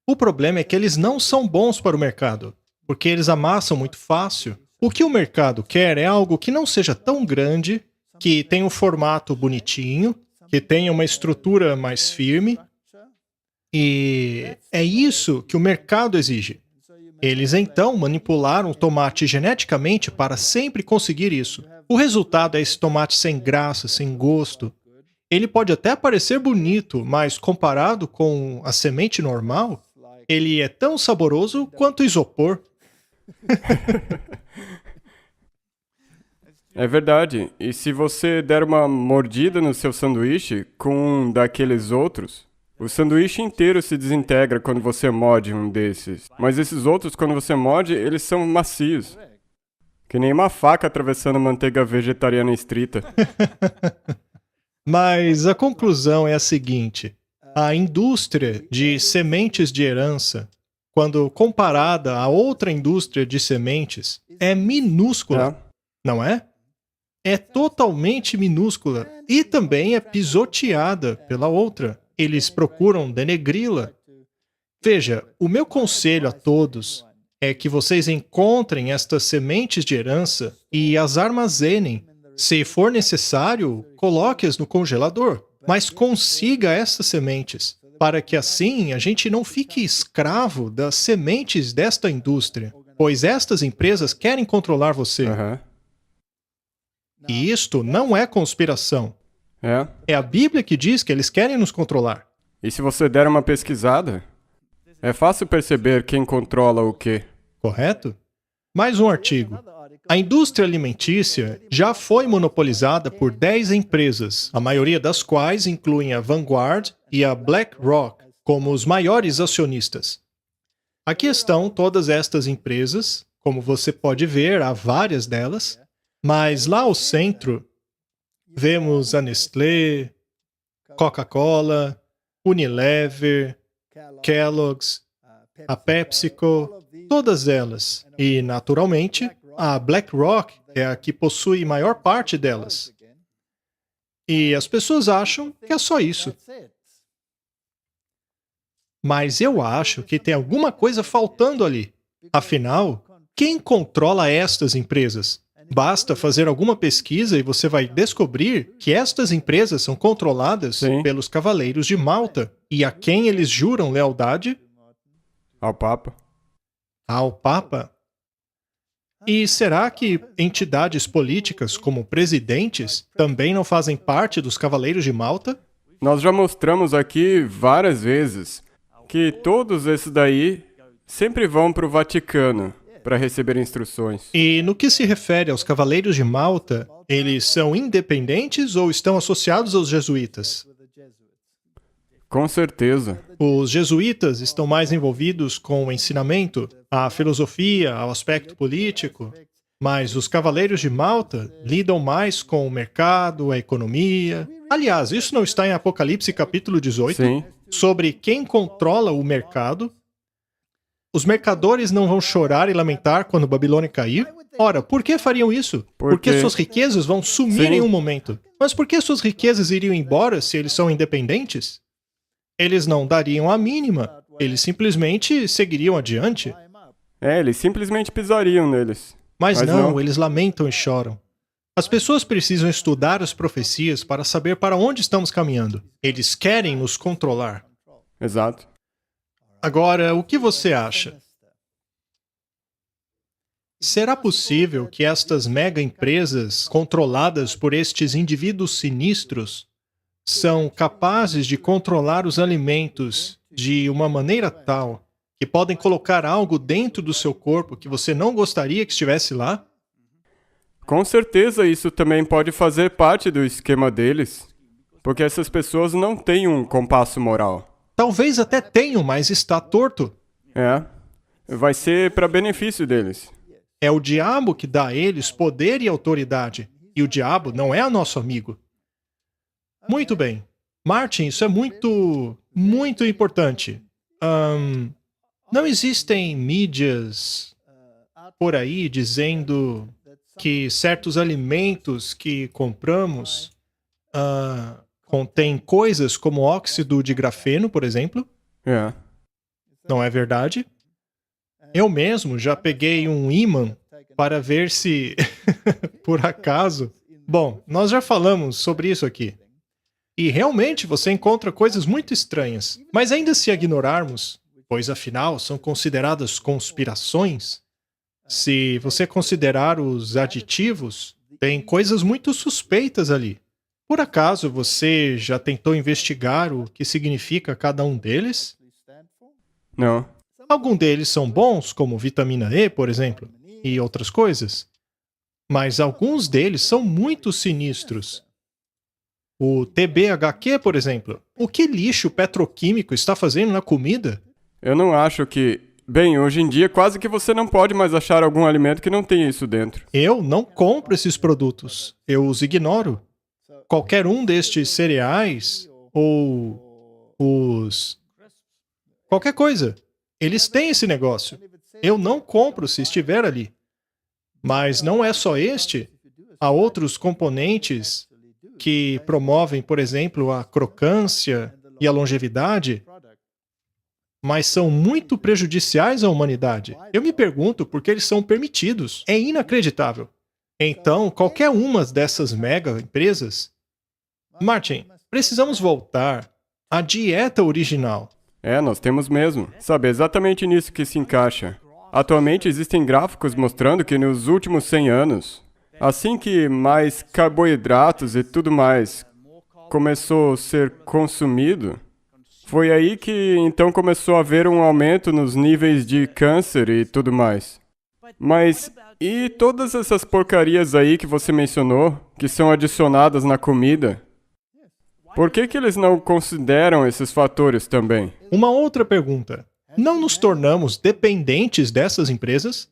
[SPEAKER 2] O problema é que eles não são bons para o mercado, porque eles amassam muito fácil. O que o mercado quer é algo que não seja tão grande, que tenha um formato bonitinho, que tenha uma estrutura mais firme. E é isso que o mercado exige. Eles então manipularam o tomate geneticamente para sempre conseguir isso. O resultado é esse tomate sem graça, sem gosto. Ele pode até parecer bonito, mas comparado com a semente normal, ele é tão saboroso quanto isopor.
[SPEAKER 1] É verdade. E se você der uma mordida no seu sanduíche com um daqueles outros, o sanduíche inteiro se desintegra quando você morde um desses. Mas esses outros, quando você morde, eles são macios. Que nem uma faca atravessando manteiga vegetariana estrita.
[SPEAKER 2] Mas a conclusão é a seguinte: a indústria de sementes de herança, quando comparada a outra indústria de sementes, é minúscula, não é? É totalmente minúscula e também é pisoteada pela outra. Eles procuram denegri-la. Veja, o meu conselho a todos é que vocês encontrem estas sementes de herança e as armazenem. Se for necessário, coloque-as no congelador, mas consiga essas sementes, para que assim a gente não fique escravo das sementes desta indústria, pois estas empresas querem controlar você.
[SPEAKER 1] Aham.
[SPEAKER 2] E isto não é conspiração.
[SPEAKER 1] É.
[SPEAKER 2] É a Bíblia que diz que eles querem nos controlar.
[SPEAKER 1] E se você der uma pesquisada, é fácil perceber quem controla o quê.
[SPEAKER 2] Correto? Mais um artigo. A indústria alimentícia já foi monopolizada por 10 empresas, a maioria das quais incluem a Vanguard e a BlackRock como os maiores acionistas. Aqui estão todas estas empresas, como você pode ver, há várias delas, mas lá ao centro vemos a Nestlé, Coca-Cola, Unilever, Kellogg's, a PepsiCo, todas elas. E, naturalmente, a BlackRock é a que possui maior parte delas. E as pessoas acham que é só isso. Mas eu acho que tem alguma coisa faltando ali. Afinal, quem controla estas empresas? Basta fazer alguma pesquisa e você vai descobrir que estas empresas são controladas
[SPEAKER 1] Sim.
[SPEAKER 2] pelos Cavaleiros de Malta. E a quem eles juram lealdade?
[SPEAKER 1] Ao Papa.
[SPEAKER 2] Ao Papa. E será que entidades políticas como presidentes também não fazem parte dos Cavaleiros de Malta?
[SPEAKER 1] Nós já mostramos aqui várias vezes que todos esses daí sempre vão para o Vaticano para receber instruções.
[SPEAKER 2] E no que se refere aos Cavaleiros de Malta, eles são independentes ou estão associados aos jesuítas?
[SPEAKER 1] Com certeza.
[SPEAKER 2] Os jesuítas estão mais envolvidos com o ensinamento, a filosofia, ao aspecto político, mas os Cavaleiros de Malta lidam mais com o mercado, a economia. Aliás, isso não está em Apocalipse capítulo 18,
[SPEAKER 1] Sim.
[SPEAKER 2] sobre quem controla o mercado? Os mercadores não vão chorar e lamentar quando Babilônia cair? Ora, por que fariam isso? Porque suas riquezas vão sumir
[SPEAKER 1] Sim.
[SPEAKER 2] em um momento. Mas por que suas riquezas iriam embora se eles são independentes? Eles não dariam a mínima. Eles simplesmente seguiriam adiante.
[SPEAKER 1] Eles simplesmente pisariam neles.
[SPEAKER 2] Mas
[SPEAKER 1] Mas
[SPEAKER 2] não,
[SPEAKER 1] não.
[SPEAKER 2] eles lamentam e choram. As pessoas precisam estudar as profecias para saber para onde estamos caminhando. Eles querem nos controlar.
[SPEAKER 1] Exato.
[SPEAKER 2] Agora, o que você acha? Será possível que estas mega empresas, controladas por estes indivíduos sinistros, são capazes de controlar os alimentos de uma maneira tal que podem colocar algo dentro do seu corpo que você não gostaria que estivesse lá?
[SPEAKER 1] Com certeza isso também pode fazer parte do esquema deles, porque essas pessoas não têm um compasso moral.
[SPEAKER 2] Talvez até tenham, mas está torto.
[SPEAKER 1] Vai ser para benefício deles.
[SPEAKER 2] É o diabo que dá a eles poder e autoridade. E o diabo não é nosso amigo. Muito bem. Martin, isso é muito importante. Não existem mídias por aí dizendo que certos alimentos que compramos contêm coisas como óxido de grafeno, por exemplo? Não é verdade? Eu mesmo já peguei um ímã para ver se, por acaso... Bom, nós já falamos sobre isso aqui. E realmente você encontra coisas muito estranhas. Mas ainda se ignorarmos, pois afinal são consideradas conspirações. Se você considerar os aditivos, tem coisas muito suspeitas ali. Por acaso você já tentou investigar o que significa cada um deles?
[SPEAKER 1] Não.
[SPEAKER 2] Alguns deles são bons, como vitamina E, por exemplo, e outras coisas. Mas alguns deles são muito sinistros. O TBHQ, por exemplo. O que lixo petroquímico está fazendo na comida?
[SPEAKER 1] Eu não acho que... Bem, hoje em dia quase que você não pode mais achar algum alimento que não tenha isso dentro.
[SPEAKER 2] Eu não compro esses produtos. Eu os ignoro. Qualquer um destes cereais ou qualquer coisa. Eles têm esse negócio. Eu não compro se estiver ali. Mas não é só este. Há outros componentes que promovem, por exemplo, a crocância e a longevidade, mas são muito prejudiciais à humanidade. Eu me pergunto por que eles são permitidos. É inacreditável. Então, qualquer uma dessas mega empresas... Martin, precisamos voltar à dieta original.
[SPEAKER 1] Nós temos mesmo. Sabe, é exatamente nisso que se encaixa. Atualmente existem gráficos mostrando que nos últimos 100 anos, assim que mais carboidratos e tudo mais começou a ser consumido, foi aí que então começou a haver um aumento nos níveis de câncer e tudo mais. Mas e todas essas porcarias aí que você mencionou, que são adicionadas na comida? Por que eles não consideram esses fatores também?
[SPEAKER 2] Uma outra pergunta. Não nos tornamos dependentes dessas empresas?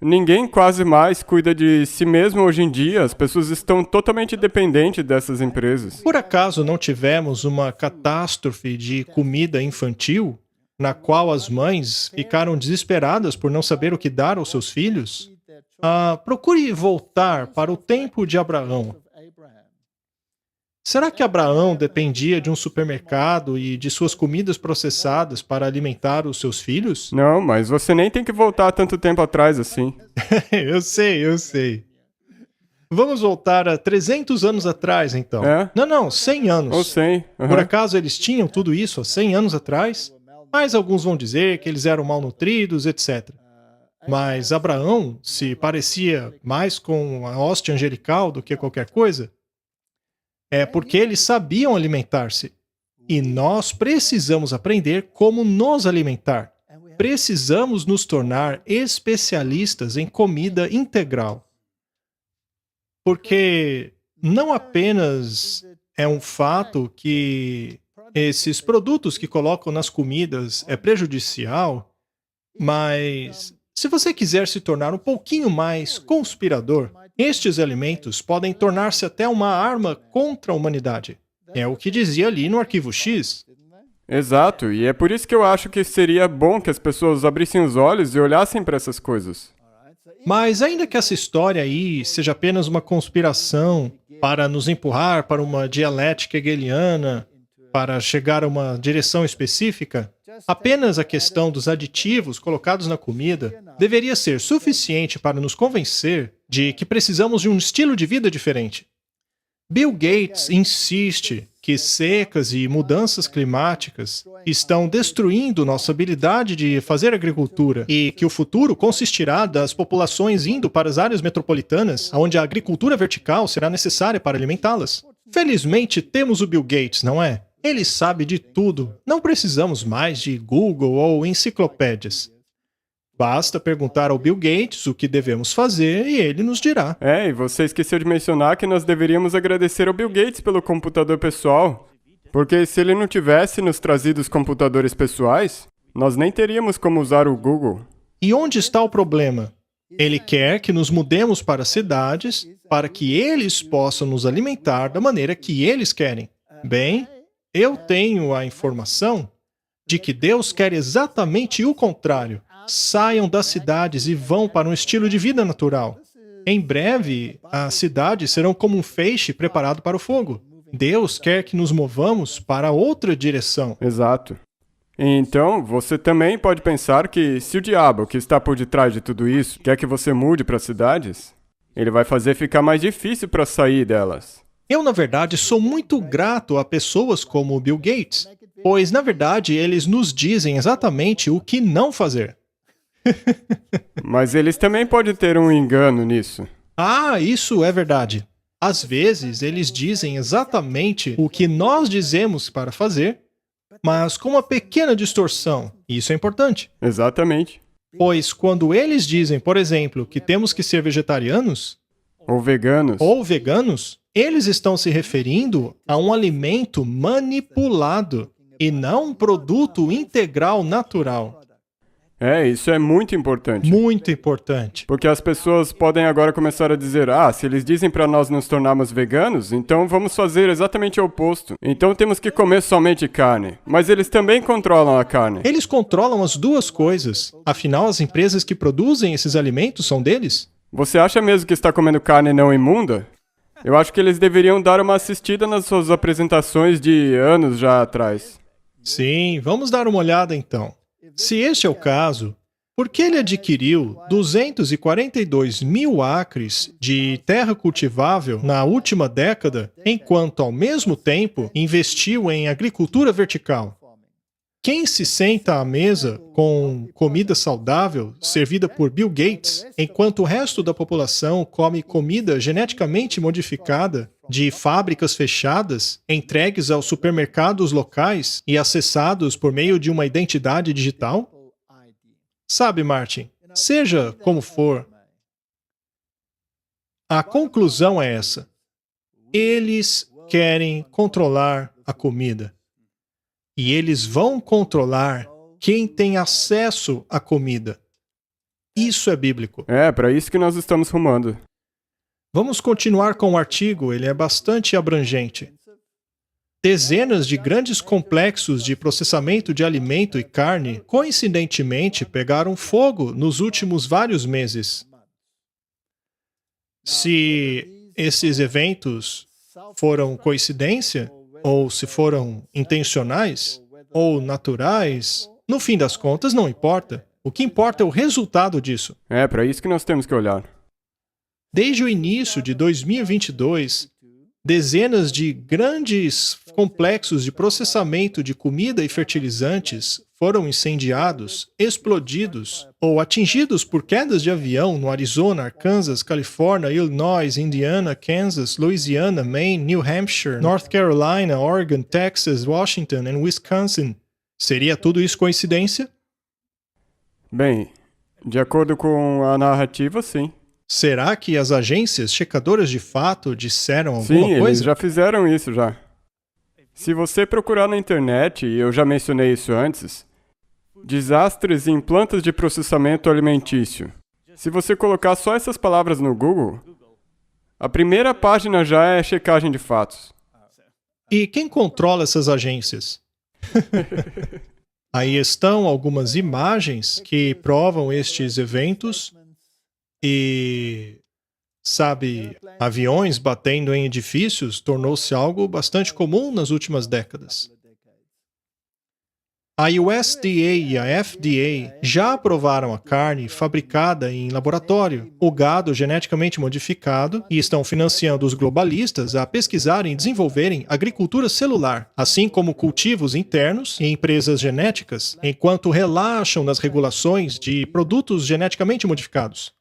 [SPEAKER 1] Ninguém quase mais cuida de si mesmo hoje em dia. As pessoas estão totalmente dependentes dessas empresas.
[SPEAKER 2] Por acaso não tivemos uma catástrofe de comida infantil, na qual as mães ficaram desesperadas por não saber o que dar aos seus filhos? Procure voltar para o tempo de Abraão. Será que Abraão dependia de um supermercado e de suas comidas processadas para alimentar os seus filhos?
[SPEAKER 1] Não, mas você nem tem que voltar tanto tempo atrás assim.
[SPEAKER 2] Eu sei. Vamos voltar a 300 anos atrás, então. Não, 100 anos.
[SPEAKER 1] Ou 100.
[SPEAKER 2] Por acaso eles tinham tudo isso há 100 anos atrás? Mas alguns vão dizer que eles eram malnutridos, etc. Mas Abraão se parecia mais com a hóstia angelical do que qualquer coisa. É porque eles sabiam alimentar-se. E nós precisamos aprender como nos alimentar. Precisamos nos tornar especialistas em comida integral. Porque não apenas é um fato que esses produtos que colocam nas comidas é prejudicial, mas se você quiser se tornar um pouquinho mais conspirador, estes alimentos podem tornar-se até uma arma contra a humanidade. É o que dizia ali no Arquivo X.
[SPEAKER 1] Exato, e é por isso que eu acho que seria bom que as pessoas abrissem os olhos e olhassem para essas coisas.
[SPEAKER 2] Mas ainda que essa história aí seja apenas uma conspiração para nos empurrar para uma dialética hegeliana, para chegar a uma direção específica, apenas a questão dos aditivos colocados na comida deveria ser suficiente para nos convencer de que precisamos de um estilo de vida diferente. Bill Gates insiste que secas e mudanças climáticas estão destruindo nossa habilidade de fazer agricultura e que o futuro consistirá das populações indo para as áreas metropolitanas, onde a agricultura vertical será necessária para alimentá-las. Felizmente temos o Bill Gates, não é? Ele sabe de tudo. Não precisamos mais de Google ou enciclopédias. Basta perguntar ao Bill Gates o que devemos fazer e ele nos dirá.
[SPEAKER 1] E você esqueceu de mencionar que nós deveríamos agradecer ao Bill Gates pelo computador pessoal. Porque se ele não tivesse nos trazido os computadores pessoais, nós nem teríamos como usar o Google.
[SPEAKER 2] E onde está o problema? Ele quer que nos mudemos para cidades para que eles possam nos alimentar da maneira que eles querem. Bem, eu tenho a informação de que Deus quer exatamente o contrário. Saiam das cidades e vão para um estilo de vida natural. Em breve, as cidades serão como um feixe preparado para o fogo. Deus quer que nos movamos para outra direção.
[SPEAKER 1] Exato. Então, você também pode pensar que se o diabo, que está por detrás de tudo isso, quer que você mude para as cidades, ele vai fazer ficar mais difícil para sair delas.
[SPEAKER 2] Eu, na verdade, sou muito grato a pessoas como o Bill Gates. Pois, na verdade, eles nos dizem exatamente o que não fazer.
[SPEAKER 1] Mas eles também podem ter um engano nisso.
[SPEAKER 2] Ah, isso é verdade. Às vezes, eles dizem exatamente o que nós dizemos para fazer, mas com uma pequena distorção. Isso é importante.
[SPEAKER 1] Exatamente.
[SPEAKER 2] Pois quando eles dizem, por exemplo, que temos que ser vegetarianos
[SPEAKER 1] Ou veganos.
[SPEAKER 2] ou veganos, eles estão se referindo a um alimento manipulado e não um produto integral natural.
[SPEAKER 1] Isso é muito importante.
[SPEAKER 2] Muito importante.
[SPEAKER 1] Porque as pessoas podem agora começar a dizer, se eles dizem para nós nos tornarmos veganos, então vamos fazer exatamente o oposto. Então temos que comer somente carne. Mas eles também controlam a carne.
[SPEAKER 2] Eles controlam as duas coisas. Afinal, as empresas que produzem esses alimentos são deles.
[SPEAKER 1] Você acha mesmo que está comendo carne não imunda? Eu acho que eles deveriam dar uma assistida nas suas apresentações de anos já atrás.
[SPEAKER 2] Sim, vamos dar uma olhada então. Se este é o caso, por que ele adquiriu 242 mil acres de terra cultivável na última década, enquanto ao mesmo tempo investiu em agricultura vertical? Quem se senta à mesa com comida saudável servida por Bill Gates, enquanto o resto da população come comida geneticamente modificada de fábricas fechadas, entregues aos supermercados locais e acessados por meio de uma identidade digital? Sabe, Martin, seja como for, a conclusão é essa. Eles querem controlar a comida. E eles vão controlar quem tem acesso à comida. Isso é bíblico.
[SPEAKER 1] É para isso que nós estamos rumando.
[SPEAKER 2] Vamos continuar com o artigo, ele é bastante abrangente. Dezenas de grandes complexos de processamento de alimento e carne, coincidentemente, pegaram fogo nos últimos vários meses. Se esses eventos foram coincidência, ou se foram intencionais, ou naturais, no fim das contas não importa. O que importa é o resultado disso.
[SPEAKER 1] É para isso que nós temos que olhar.
[SPEAKER 2] Desde o início de 2022, dezenas de grandes complexos de processamento de comida e fertilizantes foram incendiados, explodidos ou atingidos por quedas de avião no Arizona, Arkansas, Califórnia, Illinois, Indiana, Kansas, Louisiana, Maine, New Hampshire, North Carolina, Oregon, Texas, Washington e Wisconsin. Seria tudo isso coincidência?
[SPEAKER 1] Bem, de acordo com a narrativa, sim.
[SPEAKER 2] Será que as agências checadoras de fato disseram alguma
[SPEAKER 1] Sim,
[SPEAKER 2] coisa?
[SPEAKER 1] eles já fizeram isso já. Se você procurar na internet, e eu já mencionei isso antes, desastres em plantas de processamento alimentício. Se você colocar só essas palavras no Google, a primeira página já é checagem de fatos.
[SPEAKER 2] E quem controla essas agências? Aí estão algumas imagens que provam estes eventos e, sabe, aviões batendo em edifícios tornou-se algo bastante comum nas últimas décadas. A USDA e a FDA já aprovaram a carne fabricada em laboratório, o gado geneticamente modificado, e estão financiando os globalistas a pesquisarem e desenvolverem agricultura celular, assim como cultivos internos e empresas genéticas, enquanto relaxam nas regulações de produtos geneticamente modificados.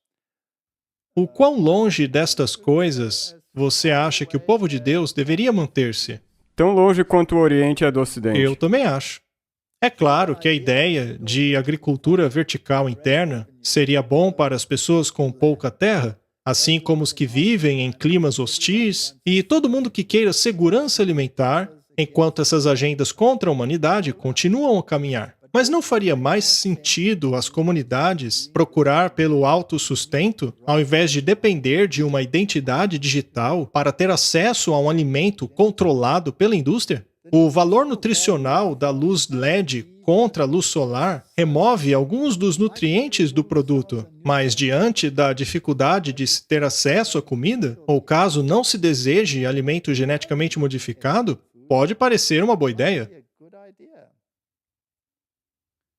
[SPEAKER 2] O quão longe destas coisas você acha que o povo de Deus deveria manter-se?
[SPEAKER 1] Tão longe quanto o Oriente é do Ocidente.
[SPEAKER 2] Eu também acho. É claro que a ideia de agricultura vertical interna seria bom para as pessoas com pouca terra, assim como os que vivem em climas hostis e todo mundo que queira segurança alimentar, enquanto essas agendas contra a humanidade continuam a caminhar. Mas não faria mais sentido as comunidades procurar pelo autossustento, ao invés de depender de uma identidade digital para ter acesso a um alimento controlado pela indústria? O valor nutricional da luz LED contra a luz solar remove alguns dos nutrientes do produto, mas diante da dificuldade de se ter acesso à comida, ou caso não se deseje alimento geneticamente modificado, pode parecer uma boa ideia.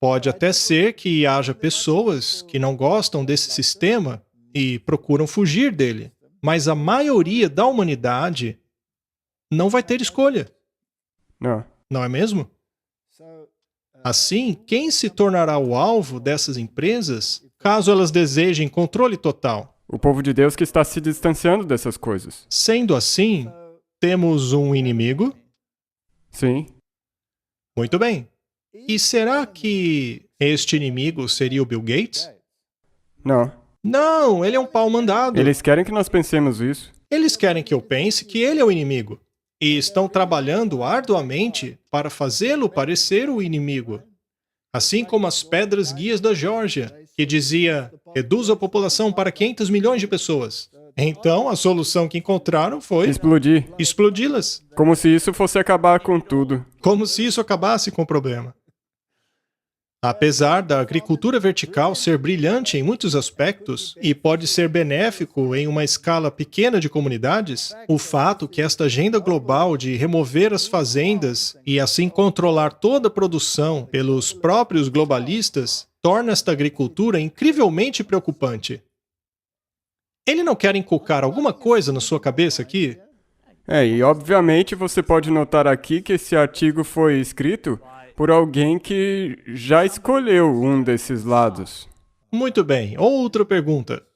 [SPEAKER 2] Pode até ser que haja pessoas que não gostam desse sistema e procuram fugir dele, mas a maioria da humanidade não vai ter escolha.
[SPEAKER 1] Não.
[SPEAKER 2] Não é mesmo? Assim, quem se tornará o alvo dessas empresas, caso elas desejem controle total?
[SPEAKER 1] O povo de Deus que está se distanciando dessas coisas.
[SPEAKER 2] Sendo assim, temos um inimigo?
[SPEAKER 1] Sim.
[SPEAKER 2] Muito bem. E será que este inimigo seria o Bill Gates?
[SPEAKER 1] Não.
[SPEAKER 2] Não, ele é um pau mandado.
[SPEAKER 1] Eles querem que nós pensemos isso.
[SPEAKER 2] Eles querem que eu pense que ele é o inimigo. E estão trabalhando arduamente para fazê-lo parecer o inimigo. Assim como as pedras guias da Geórgia, que dizia, reduza a população para 500 milhões de pessoas. Então, a solução que encontraram foi
[SPEAKER 1] Explodir.
[SPEAKER 2] explodi-las.
[SPEAKER 1] Como se isso fosse acabar com tudo.
[SPEAKER 2] Como se isso acabasse com o problema. Apesar da agricultura vertical ser brilhante em muitos aspectos e pode ser benéfico em uma escala pequena de comunidades, o fato que esta agenda global de remover as fazendas e assim controlar toda a produção pelos próprios globalistas torna esta agricultura incrivelmente preocupante. Ele não quer inculcar alguma coisa na sua cabeça aqui?
[SPEAKER 1] E obviamente você pode notar aqui que esse artigo foi escrito por alguém que já escolheu um desses lados.
[SPEAKER 2] Muito bem. Outra pergunta.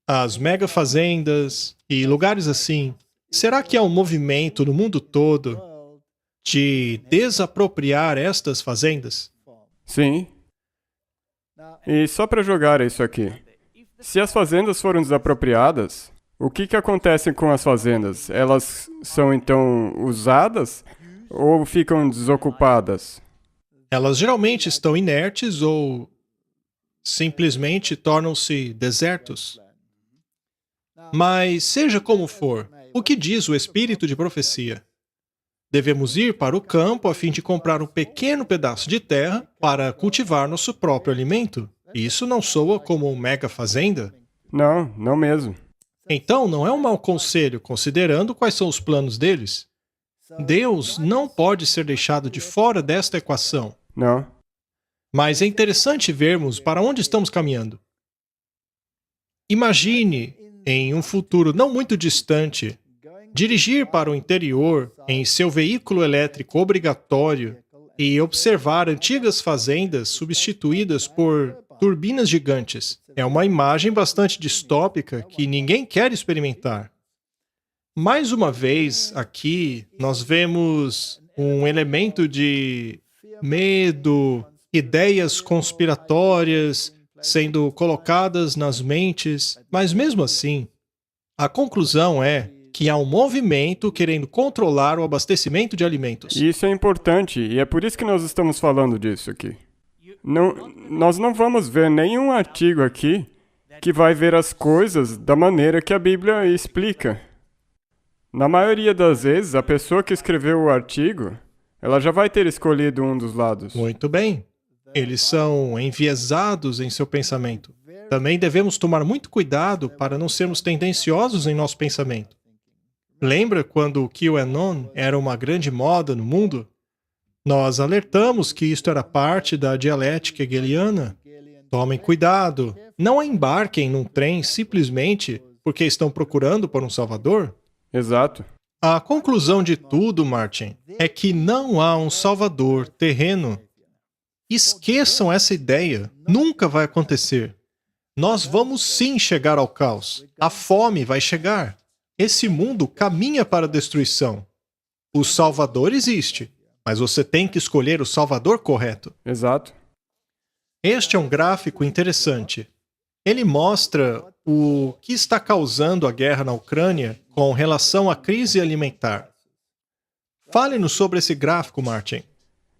[SPEAKER 2] As mega fazendas e lugares assim, será que há um movimento no mundo todo de desapropriar estas fazendas?
[SPEAKER 1] Sim. E só para jogar isso aqui. Se as fazendas foram desapropriadas, o que acontece com as fazendas? Elas são então usadas ou ficam desocupadas?
[SPEAKER 2] Elas geralmente estão inertes ou simplesmente tornam-se desertos. Mas, seja como for, o que diz o espírito de profecia? Devemos ir para o campo a fim de comprar um pequeno pedaço de terra para cultivar nosso próprio alimento. Isso não soa como uma mega fazenda?
[SPEAKER 1] Não, não mesmo.
[SPEAKER 2] Então, não é um mau conselho, considerando quais são os planos deles. Deus não pode ser deixado de fora desta equação.
[SPEAKER 1] Não.
[SPEAKER 2] Mas é interessante vermos para onde estamos caminhando. Imagine, em um futuro não muito distante, dirigir para o interior em seu veículo elétrico obrigatório e observar antigas fazendas substituídas por turbinas gigantes. É uma imagem bastante distópica que ninguém quer experimentar. Mais uma vez, aqui, nós vemos um elemento de medo, ideias conspiratórias sendo colocadas nas mentes, mas mesmo assim, a conclusão é que há um movimento querendo controlar o abastecimento de alimentos.
[SPEAKER 1] Isso é importante e é por isso que nós estamos falando disso aqui. Nós não vamos ver nenhum artigo aqui que vai ver as coisas da maneira que a Bíblia explica. Na maioria das vezes, a pessoa que escreveu o artigo, ela já vai ter escolhido um dos lados.
[SPEAKER 2] Muito bem. Eles são enviesados em seu pensamento. Também devemos tomar muito cuidado para não sermos tendenciosos em nosso pensamento. Lembra quando o QAnon era uma grande moda no mundo? Nós alertamos que isto era parte da dialética hegeliana. Tomem cuidado. Não embarquem num trem simplesmente porque estão procurando por um salvador.
[SPEAKER 1] Exato.
[SPEAKER 2] A conclusão de tudo, Martin, é que não há um salvador terreno. Esqueçam essa ideia. Nunca vai acontecer. Nós vamos sim chegar ao caos. A fome vai chegar. Esse mundo caminha para a destruição. O Salvador existe, mas você tem que escolher o Salvador correto.
[SPEAKER 1] Exato.
[SPEAKER 2] Este é um gráfico interessante. Ele mostra o que está causando a guerra na Ucrânia com relação à crise alimentar. Fale-nos sobre esse gráfico, Martin.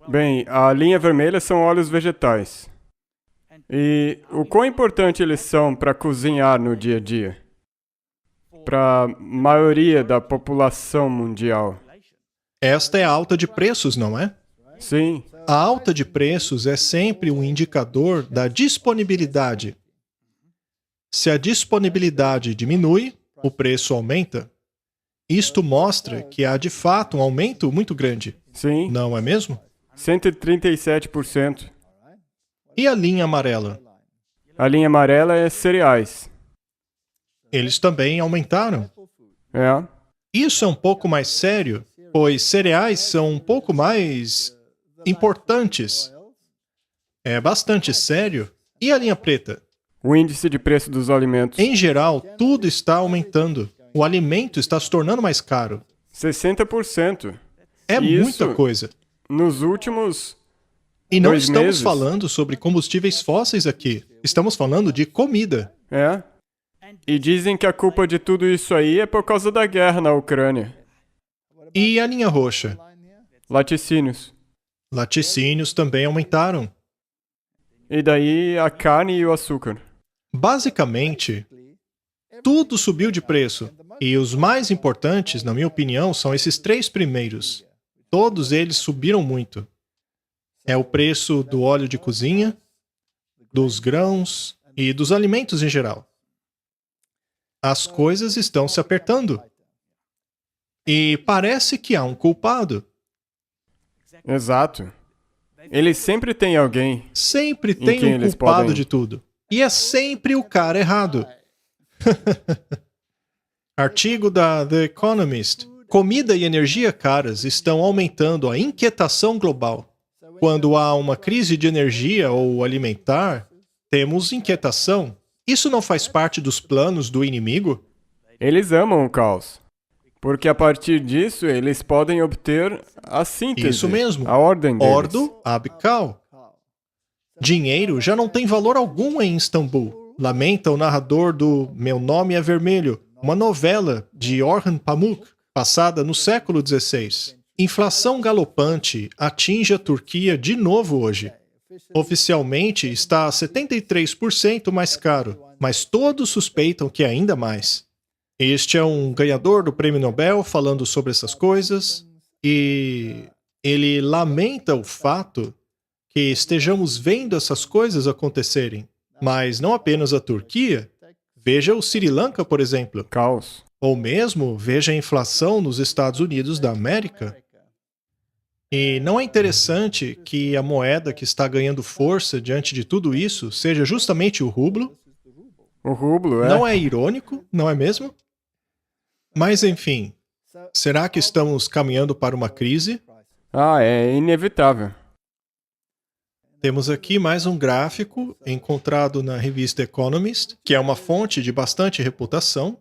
[SPEAKER 1] Bem, a linha vermelha são óleos vegetais. E o quão importante eles são para cozinhar no dia a dia? Para a maioria da população mundial.
[SPEAKER 2] Esta é a alta de preços, não é?
[SPEAKER 1] Sim,
[SPEAKER 2] A alta de preços é sempre um indicador da disponibilidade. Se a disponibilidade diminui, o preço aumenta. Isto mostra que há de fato um aumento muito grande,
[SPEAKER 1] sim,
[SPEAKER 2] não é mesmo?
[SPEAKER 1] 137%.
[SPEAKER 2] E a linha amarela?
[SPEAKER 1] A linha amarela é cereais.
[SPEAKER 2] Eles também aumentaram.
[SPEAKER 1] É,
[SPEAKER 2] Isso é um pouco mais sério, pois cereais são um pouco mais importantes. É bastante sério. E a linha preta?
[SPEAKER 1] O índice de preço dos alimentos.
[SPEAKER 2] Em geral, tudo está aumentando. O alimento está se tornando mais caro.
[SPEAKER 1] 60%.
[SPEAKER 2] É
[SPEAKER 1] Isso
[SPEAKER 2] muita coisa.
[SPEAKER 1] nos últimos
[SPEAKER 2] E não
[SPEAKER 1] 2
[SPEAKER 2] estamos
[SPEAKER 1] meses.
[SPEAKER 2] falando sobre combustíveis fósseis aqui. Estamos falando de comida.
[SPEAKER 1] É. E dizem que a culpa de tudo isso aí é por causa da guerra na Ucrânia.
[SPEAKER 2] E a linha roxa?
[SPEAKER 1] Laticínios.
[SPEAKER 2] Laticínios também aumentaram.
[SPEAKER 1] E daí a carne e o açúcar.
[SPEAKER 2] Basicamente, tudo subiu de preço. E os mais importantes, na minha opinião, são esses 3 primeiros. Todos eles subiram muito. É o preço do óleo de cozinha, dos grãos e dos alimentos em geral. As coisas estão se apertando. E parece que há um culpado.
[SPEAKER 1] Exato. Eles sempre têm alguém.
[SPEAKER 2] Sempre
[SPEAKER 1] Em
[SPEAKER 2] tem
[SPEAKER 1] quem
[SPEAKER 2] um
[SPEAKER 1] eles
[SPEAKER 2] culpado
[SPEAKER 1] podem-
[SPEAKER 2] de tudo. E é sempre o cara errado. Artigo da The Economist. Comida e energia caras estão aumentando a inquietação global. Quando há uma crise de energia ou alimentar, temos inquietação. Isso não faz parte dos planos do inimigo?
[SPEAKER 1] Eles amam o caos. Porque a partir disso eles podem obter a síntese.
[SPEAKER 2] Isso mesmo.
[SPEAKER 1] A ordem deles.
[SPEAKER 2] Ordo ab cal. Dinheiro já não tem valor algum em Istambul. Lamenta o narrador do Meu Nome é Vermelho, uma novela de Orhan Pamuk, passada no século XVI. Inflação galopante atinge a Turquia de novo hoje. Oficialmente está 73% mais caro, mas todos suspeitam que é ainda mais. Este é um ganhador do Prêmio Nobel falando sobre essas coisas e ele lamenta o fato que estejamos vendo essas coisas acontecerem. Mas não apenas a Turquia. Veja o Sri Lanka, por exemplo.
[SPEAKER 1] Caos.
[SPEAKER 2] Ou mesmo veja a inflação nos Estados Unidos da América. E não é interessante que a moeda que está ganhando força diante de tudo isso seja justamente o rublo?
[SPEAKER 1] O rublo,
[SPEAKER 2] Não é irônico, não é mesmo? Mas enfim, será que estamos caminhando para uma crise?
[SPEAKER 1] Ah, é inevitável.
[SPEAKER 2] Temos aqui mais um gráfico encontrado na revista Economist, que é uma fonte de bastante reputação,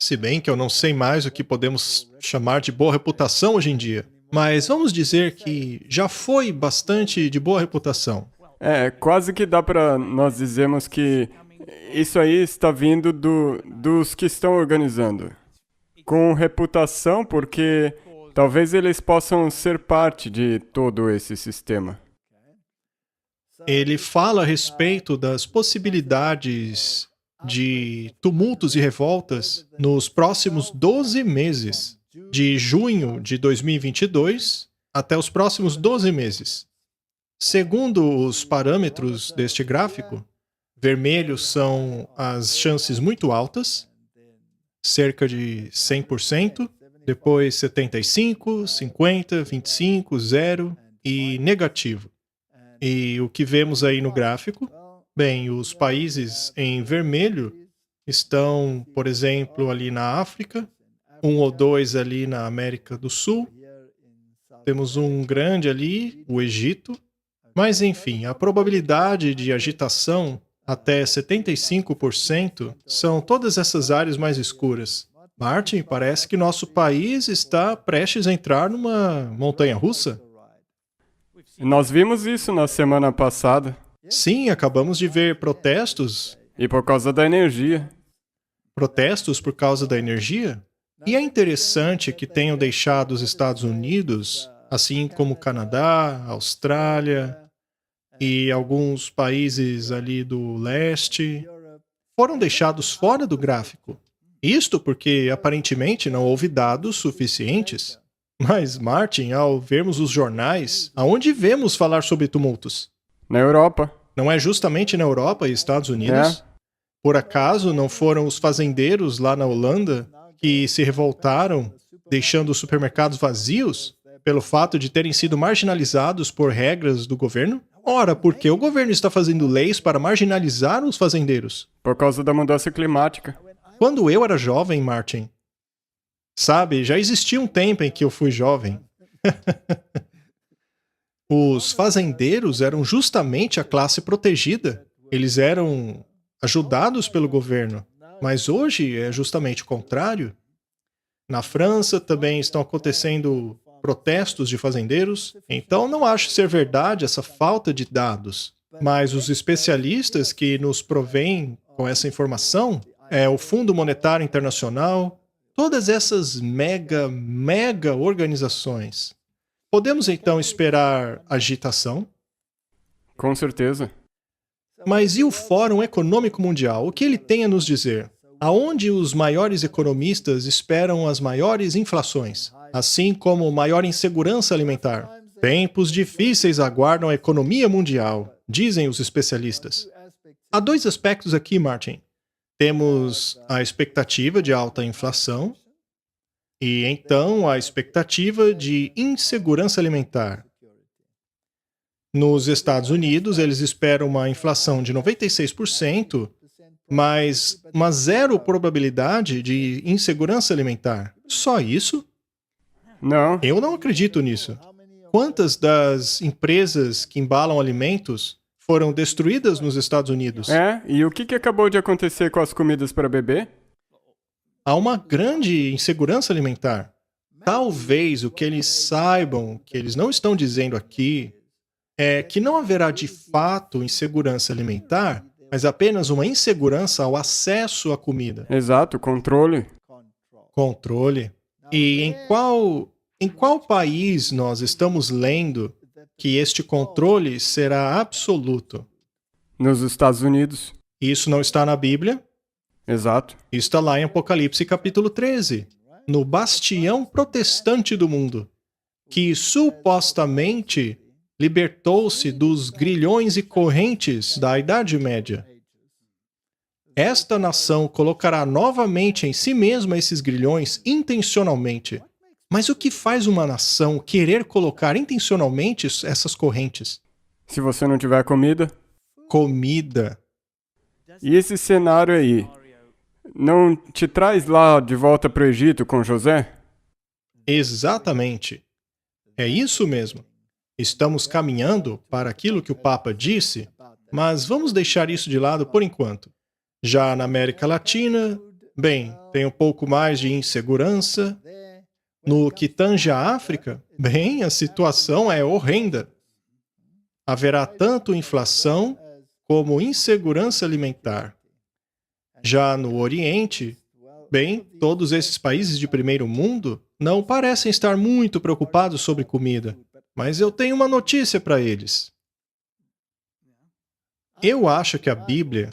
[SPEAKER 2] se bem que eu não sei mais o que podemos chamar de boa reputação hoje em dia. Mas vamos dizer que já foi bastante de boa reputação.
[SPEAKER 1] É, quase que dá pra nós dizermos que isso aí está vindo dos que estão organizando. Com reputação, porque talvez eles possam ser parte de todo esse sistema.
[SPEAKER 2] Ele fala a respeito das possibilidades de tumultos e revoltas nos próximos 12 meses, de junho de 2022 até os próximos 12 meses. Segundo os parâmetros deste gráfico, vermelhos são as chances muito altas, cerca de 100%, depois 75%, 50%, 25%, 0% e negativo. E o que vemos aí no gráfico? Bem, os países em vermelho estão, por exemplo, ali na África, 1 ou 2 ali na América do Sul, temos um grande ali, o Egito, mas enfim, a probabilidade de agitação até 75% são todas essas áreas mais escuras. Martin, parece que nosso país está prestes a entrar numa montanha-russa.
[SPEAKER 1] Nós vimos isso na semana passada.
[SPEAKER 2] Sim, acabamos de ver protestos.
[SPEAKER 1] E por causa da energia.
[SPEAKER 2] Protestos por causa da energia? E é interessante que tenham deixado os Estados Unidos, assim como o Canadá, Austrália e alguns países ali do leste, foram deixados fora do gráfico. Isto porque aparentemente não houve dados suficientes. Mas, Martin, ao vermos os jornais, aonde vemos falar sobre tumultos?
[SPEAKER 1] Na Europa.
[SPEAKER 2] Não é justamente na Europa e Estados Unidos? Por acaso não foram os fazendeiros lá na Holanda que se revoltaram, deixando os supermercados vazios, pelo fato de terem sido marginalizados por regras do governo? Ora, porque o governo está fazendo leis para marginalizar os fazendeiros?
[SPEAKER 1] Por causa da mudança climática.
[SPEAKER 2] Quando eu era jovem, Martin, sabe, já existia um tempo em que eu fui jovem. Os fazendeiros eram justamente a classe protegida. Eles eram ajudados pelo governo. Mas hoje é justamente o contrário. Na França também estão acontecendo protestos de fazendeiros. Então não acho ser verdade essa falta de dados. Mas os especialistas que nos provêm com essa informação é o Fundo Monetário Internacional, todas essas mega organizações. Podemos então esperar agitação?
[SPEAKER 1] Com certeza.
[SPEAKER 2] Mas e o Fórum Econômico Mundial? O que ele tem a nos dizer? Aonde os maiores economistas esperam as maiores inflações, assim como maior insegurança alimentar? Tempos difíceis aguardam a economia mundial, dizem os especialistas. Há dois aspectos aqui, Martin. Temos a expectativa de alta inflação e, então, a expectativa de insegurança alimentar. Nos Estados Unidos, eles esperam uma inflação de 96%, mas uma zero probabilidade de insegurança alimentar. Só isso?
[SPEAKER 1] Não.
[SPEAKER 2] Eu não acredito nisso. Quantas das empresas que embalam alimentos foram destruídas nos Estados Unidos?
[SPEAKER 1] E o que acabou de acontecer com as comidas para bebê?
[SPEAKER 2] Há uma grande insegurança alimentar. Talvez o que eles saibam, que eles não estão dizendo aqui, é que não haverá de fato insegurança alimentar, mas apenas uma insegurança ao acesso à comida.
[SPEAKER 1] Exato, controle.
[SPEAKER 2] Controle. E em qual país nós estamos lendo que este controle será absoluto?
[SPEAKER 1] Nos Estados Unidos.
[SPEAKER 2] Isso não está na Bíblia?
[SPEAKER 1] Exato.
[SPEAKER 2] Está lá em Apocalipse capítulo 13, no bastião protestante do mundo, que supostamente libertou-se dos grilhões e correntes da Idade Média. Esta nação colocará novamente em si mesma esses grilhões intencionalmente. Mas o que faz uma nação querer colocar intencionalmente essas correntes?
[SPEAKER 1] Se você não tiver comida.
[SPEAKER 2] Comida.
[SPEAKER 1] E esse cenário aí, não te traz lá de volta para o Egito com José?
[SPEAKER 2] Exatamente. É isso mesmo. Estamos caminhando para aquilo que o Papa disse, mas vamos deixar isso de lado por enquanto. Já na América Latina, bem, tem um pouco mais de insegurança. No que tange a África, bem, a situação é horrenda. Haverá tanto inflação como insegurança alimentar. Já no Oriente, bem, todos esses países de primeiro mundo não parecem estar muito preocupados sobre comida, mas eu tenho uma notícia para eles. Eu acho que a Bíblia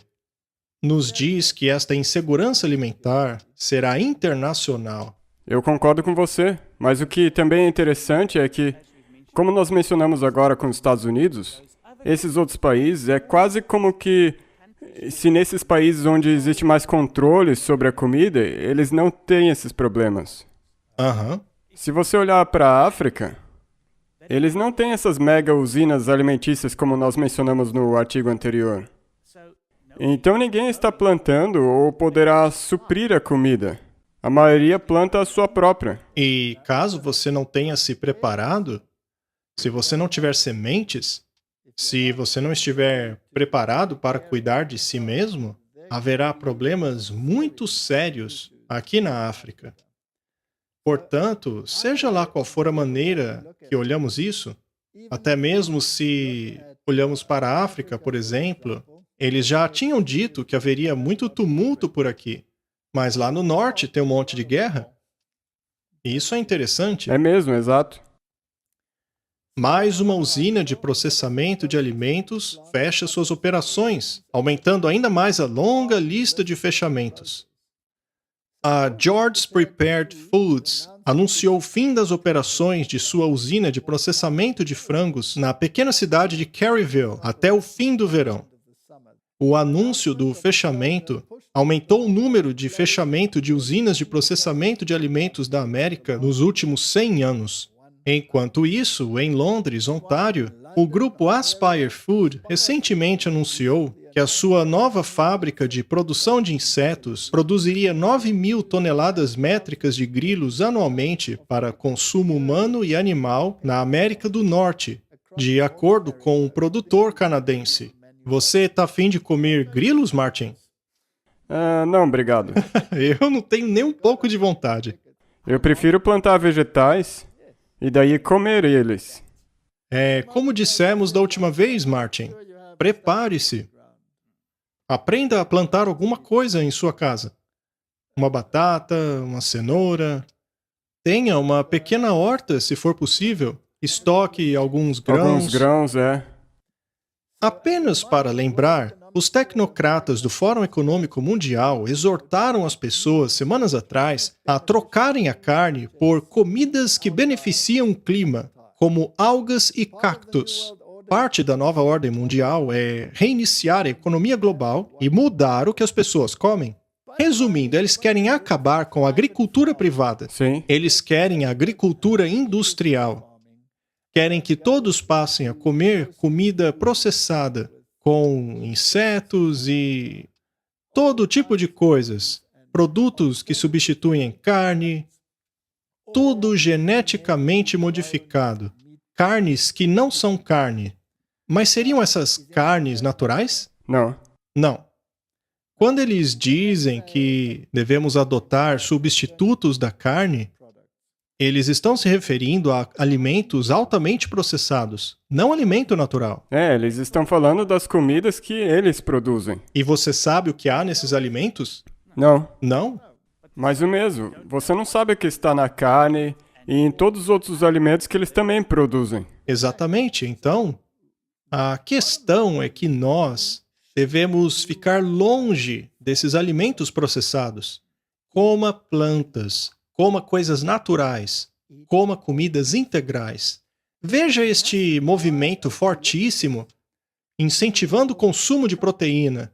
[SPEAKER 2] nos diz que esta insegurança alimentar será internacional.
[SPEAKER 1] Eu concordo com você, mas o que também é interessante é que, como nós mencionamos agora com os Estados Unidos, esses outros países é quase como que, se nesses países onde existe mais controle sobre a comida, eles não têm esses problemas. Se você olhar para a África, eles não têm essas mega usinas alimentícias como nós mencionamos no artigo anterior. Então ninguém está plantando ou poderá suprir a comida. A maioria planta a sua própria.
[SPEAKER 2] E caso você não tenha se preparado, se você não tiver sementes, se você não estiver preparado para cuidar de si mesmo, haverá problemas muito sérios aqui na África. Portanto, seja lá qual for a maneira que olhamos isso, até mesmo se olhamos para a África, por exemplo, eles já tinham dito que haveria muito tumulto por aqui. Mas lá no norte tem um monte de guerra. E isso é interessante.
[SPEAKER 1] É mesmo, exato.
[SPEAKER 2] Mais uma usina de processamento de alimentos fecha suas operações, aumentando ainda mais a longa lista de fechamentos. A George's Prepared Foods anunciou o fim das operações de sua usina de processamento de frangos na pequena cidade de Caryville até o fim do verão. O anúncio do fechamento aumentou o número de fechamento de usinas de processamento de alimentos da América nos últimos 100 anos. Enquanto isso, em Londres, Ontário, o grupo Aspire Food recentemente anunciou que a sua nova fábrica de produção de insetos produziria 9.000 toneladas métricas de grilos anualmente para consumo humano e animal na América do Norte, De acordo com o produtor canadense. Você está afim de comer grilos, Martin?
[SPEAKER 1] Não, obrigado.
[SPEAKER 2] Eu não tenho nem um pouco de vontade.
[SPEAKER 1] Eu prefiro plantar vegetais e daí comer eles.
[SPEAKER 2] Como dissemos da última vez, Martin, prepare-se. Aprenda a plantar alguma coisa em sua casa. Uma batata, uma cenoura. Tenha uma pequena horta, se for possível. Estoque alguns grãos.
[SPEAKER 1] Alguns grãos,
[SPEAKER 2] Apenas para lembrar, os tecnocratas do Fórum Econômico Mundial exortaram as pessoas, semanas atrás, a trocarem a carne por comidas que beneficiam o clima, como algas e cactos. Parte da nova ordem mundial é reiniciar a economia global e mudar o que as pessoas comem. Resumindo, eles querem acabar com a agricultura privada.
[SPEAKER 1] Sim.
[SPEAKER 2] Eles querem a agricultura industrial. Querem que todos passem a comer comida processada, com insetos e todo tipo de coisas. Produtos que substituem carne, tudo geneticamente modificado. Carnes que não são carne. Mas seriam essas carnes naturais?
[SPEAKER 1] Não.
[SPEAKER 2] Não. Quando eles dizem que devemos adotar substitutos da carne, eles estão se referindo a alimentos altamente processados, não alimento natural.
[SPEAKER 1] Eles estão falando das comidas que eles produzem.
[SPEAKER 2] E você sabe o que há nesses alimentos?
[SPEAKER 1] Não.
[SPEAKER 2] Não?
[SPEAKER 1] Mas o mesmo, você não sabe o que está na carne e em todos os outros alimentos que eles também produzem.
[SPEAKER 2] Exatamente. Então, a questão é que nós devemos ficar longe desses alimentos processados. Coma plantas, coma coisas naturais, coma comidas integrais. Veja este movimento fortíssimo, incentivando o consumo de proteína.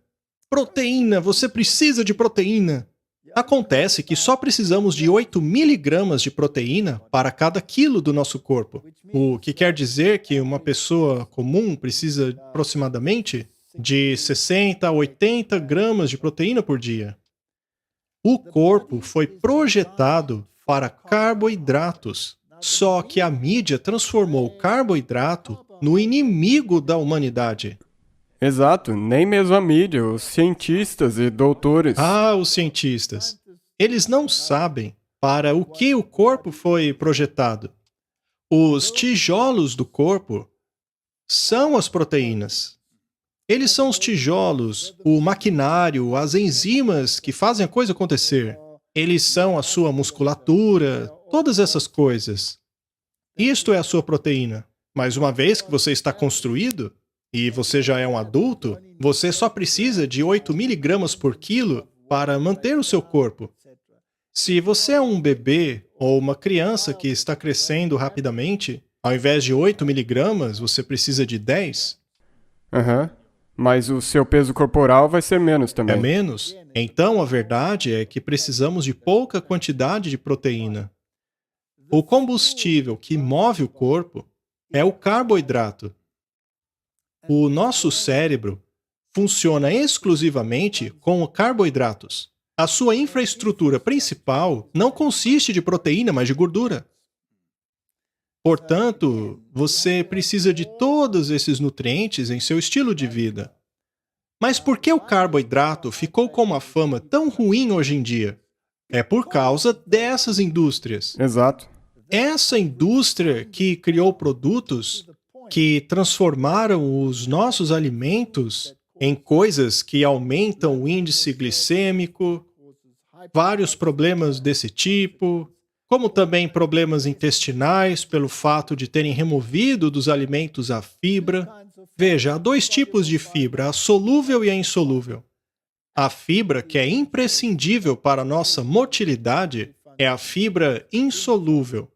[SPEAKER 2] Proteína, você precisa de proteína. Acontece que só precisamos de 8 miligramas de proteína para cada quilo do nosso corpo, o que quer dizer que uma pessoa comum precisa aproximadamente de 60 a 80 gramas de proteína por dia. O corpo foi projetado para carboidratos, só que a mídia transformou o carboidrato no inimigo da humanidade.
[SPEAKER 1] Exato, nem mesmo a mídia, os cientistas e doutores.
[SPEAKER 2] Os cientistas. Eles não sabem para o que o corpo foi projetado. Os tijolos do corpo são as proteínas. Eles são os tijolos, o maquinário, as enzimas que fazem a coisa acontecer. Eles são a sua musculatura, todas essas coisas. Isto é a sua proteína. Mas uma vez que você está construído, e você já é um adulto, você só precisa de 8 miligramas por quilo para manter o seu corpo. Se você é um bebê ou uma criança que está crescendo rapidamente, ao invés de 8 miligramas, você precisa de 10.
[SPEAKER 1] Mas o seu peso corporal vai ser menos também.
[SPEAKER 2] É menos? Então, a verdade é que precisamos de pouca quantidade de proteína. O combustível que move o corpo é o carboidrato. O nosso cérebro funciona exclusivamente com carboidratos. A sua infraestrutura principal não consiste de proteína, mas de gordura. Portanto, você precisa de todos esses nutrientes em seu estilo de vida. Mas por que o carboidrato ficou com uma fama tão ruim hoje em dia? É por causa dessas indústrias.
[SPEAKER 1] Exato.
[SPEAKER 2] Essa indústria que criou produtos que transformaram os nossos alimentos em coisas que aumentam o índice glicêmico, vários problemas desse tipo, como também problemas intestinais pelo fato de terem removido dos alimentos a fibra. Veja, há 2 tipos de fibra, a solúvel e a insolúvel. A fibra que é imprescindível para a nossa motilidade é a fibra insolúvel.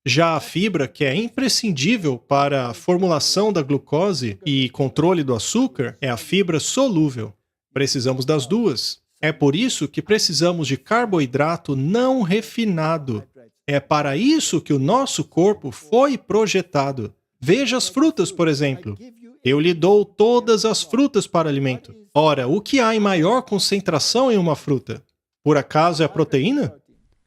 [SPEAKER 2] Já a fibra que é imprescindível para a formulação da glucose e controle do açúcar é a fibra solúvel. Precisamos das duas. É por isso que precisamos de carboidrato não refinado. É para isso que o nosso corpo foi projetado. Veja as frutas, por exemplo. Eu lhe dou todas as frutas para alimento. Ora, o que há em maior concentração em uma fruta? Por acaso é a proteína?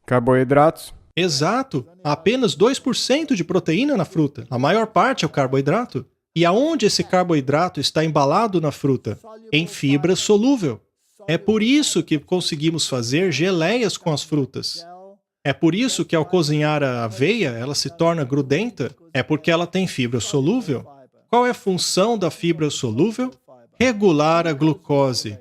[SPEAKER 1] Carboidratos.
[SPEAKER 2] Exato. Há apenas 2% de proteína na fruta. A maior parte é o carboidrato. E aonde esse carboidrato está embalado na fruta? Em fibra solúvel. É por isso que conseguimos fazer geleias com as frutas. É por isso que ao cozinhar a aveia, ela se torna grudenta. É porque ela tem fibra solúvel. Qual é a função da fibra solúvel? Regular a glucose.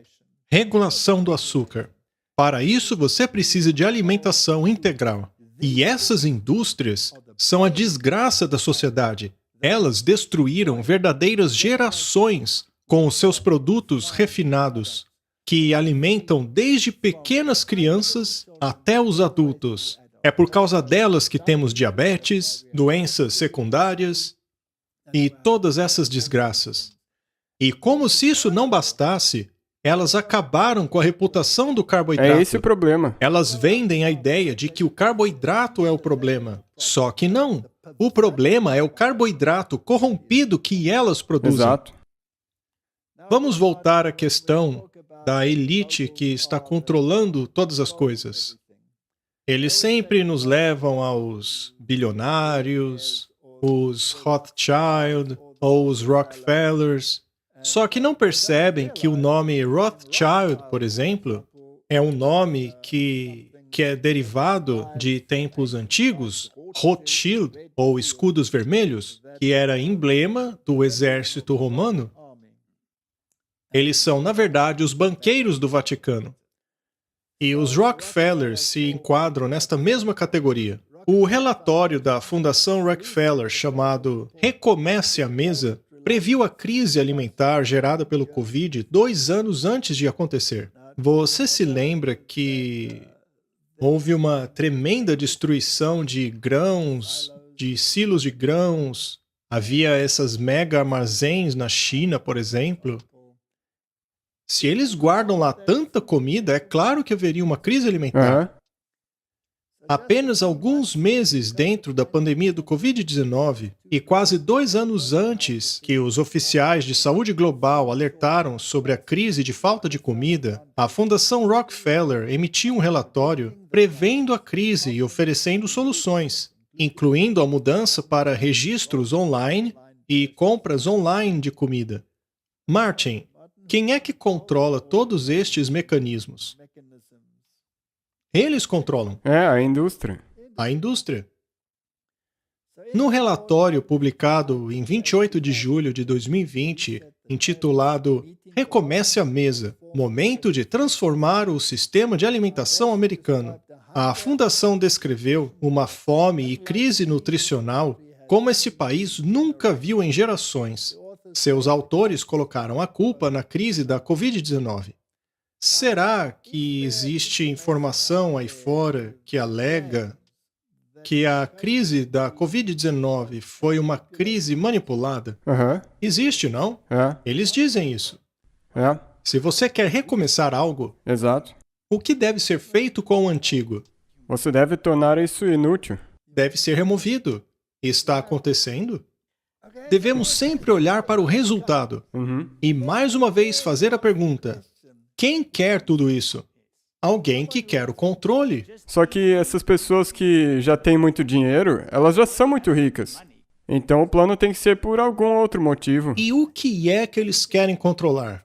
[SPEAKER 2] Regulação do açúcar. Para isso, você precisa de alimentação integral. E essas indústrias são a desgraça da sociedade. Elas destruíram verdadeiras gerações com os seus produtos refinados, que alimentam desde pequenas crianças até os adultos. É por causa delas que temos diabetes, doenças secundárias e todas essas desgraças. E como se isso não bastasse, elas acabaram com a reputação do carboidrato.
[SPEAKER 1] É esse o problema.
[SPEAKER 2] Elas vendem a ideia de que o carboidrato é o problema. Só que não. O problema é o carboidrato corrompido que elas produzem.
[SPEAKER 1] Exato.
[SPEAKER 2] Vamos voltar à questão da elite que está controlando todas as coisas. Eles sempre nos levam aos bilionários, os Rothschild ou os Rockefellers. Só que não percebem que o nome Rothschild, por exemplo, é um nome que é derivado de tempos antigos, Rothschild, ou escudos vermelhos, que era emblema do exército romano. Eles são, na verdade, os banqueiros do Vaticano. E os Rockefellers se enquadram nesta mesma categoria. O relatório da Fundação Rockefeller, chamado Recomece a Mesa, previu a crise alimentar gerada pelo Covid 2 anos antes de acontecer. Você se lembra que houve uma tremenda destruição de grãos, de silos de grãos? Havia essas mega armazéns na China, por exemplo. Se eles guardam lá tanta comida, é claro que haveria uma crise alimentar.
[SPEAKER 1] Aham.
[SPEAKER 2] Apenas alguns meses dentro da pandemia do Covid-19 e quase 2 anos antes que os oficiais de saúde global alertaram sobre a crise de falta de comida, a Fundação Rockefeller emitiu um relatório prevendo a crise e oferecendo soluções, incluindo a mudança para registros online e compras online de comida. Martin, quem é que controla todos estes mecanismos? Eles controlam.
[SPEAKER 1] É, a indústria.
[SPEAKER 2] A indústria. No relatório publicado em 28 de julho de 2020, intitulado Recomece a Mesa, Momento de Transformar o Sistema de Alimentação Americano, a Fundação descreveu uma fome e crise nutricional como esse país nunca viu em gerações. Seus autores colocaram a culpa na crise da Covid-19. Será que existe informação aí fora que alega que a crise da Covid-19 foi uma crise manipulada?
[SPEAKER 1] Aham.
[SPEAKER 2] Existe, não?
[SPEAKER 1] É.
[SPEAKER 2] Eles dizem isso.
[SPEAKER 1] É.
[SPEAKER 2] Se você quer recomeçar algo,
[SPEAKER 1] Exato.
[SPEAKER 2] o que deve ser feito com o antigo?
[SPEAKER 1] Você deve tornar isso inútil.
[SPEAKER 2] Deve ser removido. Está acontecendo? Devemos sempre olhar para o resultado
[SPEAKER 1] Uhum.
[SPEAKER 2] e mais uma vez fazer a pergunta: quem quer tudo isso? Alguém que quer o controle.
[SPEAKER 1] Só que essas pessoas que já têm muito dinheiro, elas já são muito ricas. Então o plano tem que ser por algum outro motivo.
[SPEAKER 2] E o que é que eles querem controlar?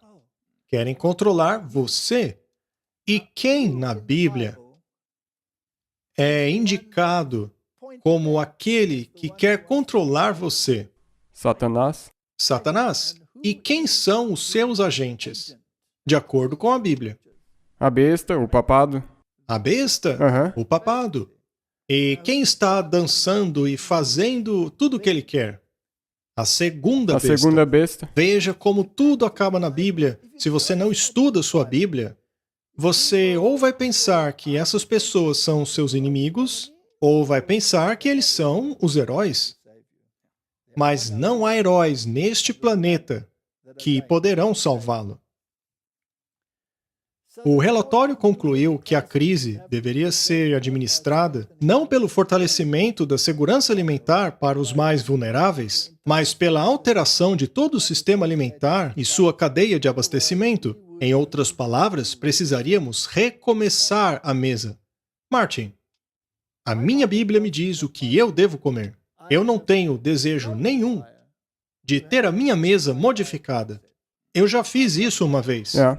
[SPEAKER 2] Querem controlar você. E quem na Bíblia é indicado como aquele que quer controlar você?
[SPEAKER 1] Satanás.
[SPEAKER 2] Satanás. E quem são os seus agentes? De acordo com a Bíblia.
[SPEAKER 1] A besta, o papado.
[SPEAKER 2] A besta,
[SPEAKER 1] Aham.
[SPEAKER 2] o papado. E quem está dançando e fazendo tudo o que ele quer? A segunda
[SPEAKER 1] A
[SPEAKER 2] besta.
[SPEAKER 1] segunda besta.
[SPEAKER 2] Veja como tudo acaba na Bíblia. Se você não estuda sua Bíblia, você ou vai pensar que essas pessoas são os seus inimigos, ou vai pensar que eles são os heróis. Mas não há heróis neste planeta que poderão salvá-lo. O relatório concluiu que a crise deveria ser administrada não pelo fortalecimento da segurança alimentar para os mais vulneráveis, mas pela alteração de todo o sistema alimentar e sua cadeia de abastecimento. Em outras palavras, precisaríamos recomeçar a mesa. Martin, A minha Bíblia me diz o que eu devo comer. Eu não tenho desejo nenhum de ter a minha mesa modificada. Eu já fiz isso uma vez.
[SPEAKER 1] É.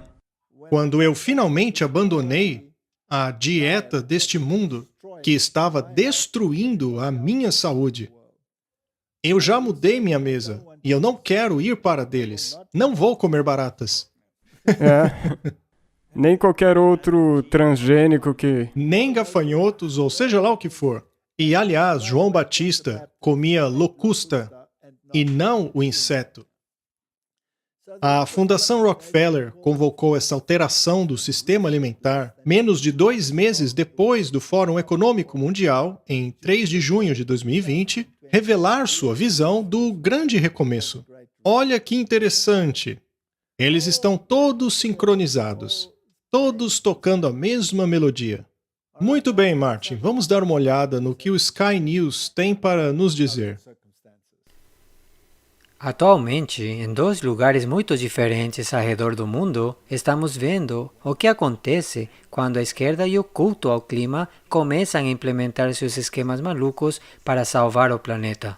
[SPEAKER 2] Quando eu finalmente abandonei a dieta deste mundo que estava destruindo a minha saúde. Eu já mudei minha mesa e eu não quero ir para deles. Não vou comer baratas.
[SPEAKER 1] É. Nem qualquer outro transgênico que...
[SPEAKER 2] Nem gafanhotos ou seja lá o que for. E aliás, João Batista comia locusta e não o inseto. A Fundação Rockefeller convocou essa alteração do sistema alimentar menos de 2 meses depois do Fórum Econômico Mundial, em 3 de junho de 2020, revelar sua visão do grande recomeço. Olha que interessante! Eles estão todos sincronizados, todos tocando a mesma melodia. Muito bem, Martin, vamos dar uma olhada no que o Sky News tem para nos dizer.
[SPEAKER 6] Atualmente, em 2 lugares muito diferentes ao redor do mundo, estamos vendo o que acontece quando a esquerda e o culto ao clima começam a implementar seus esquemas malucos para salvar o planeta.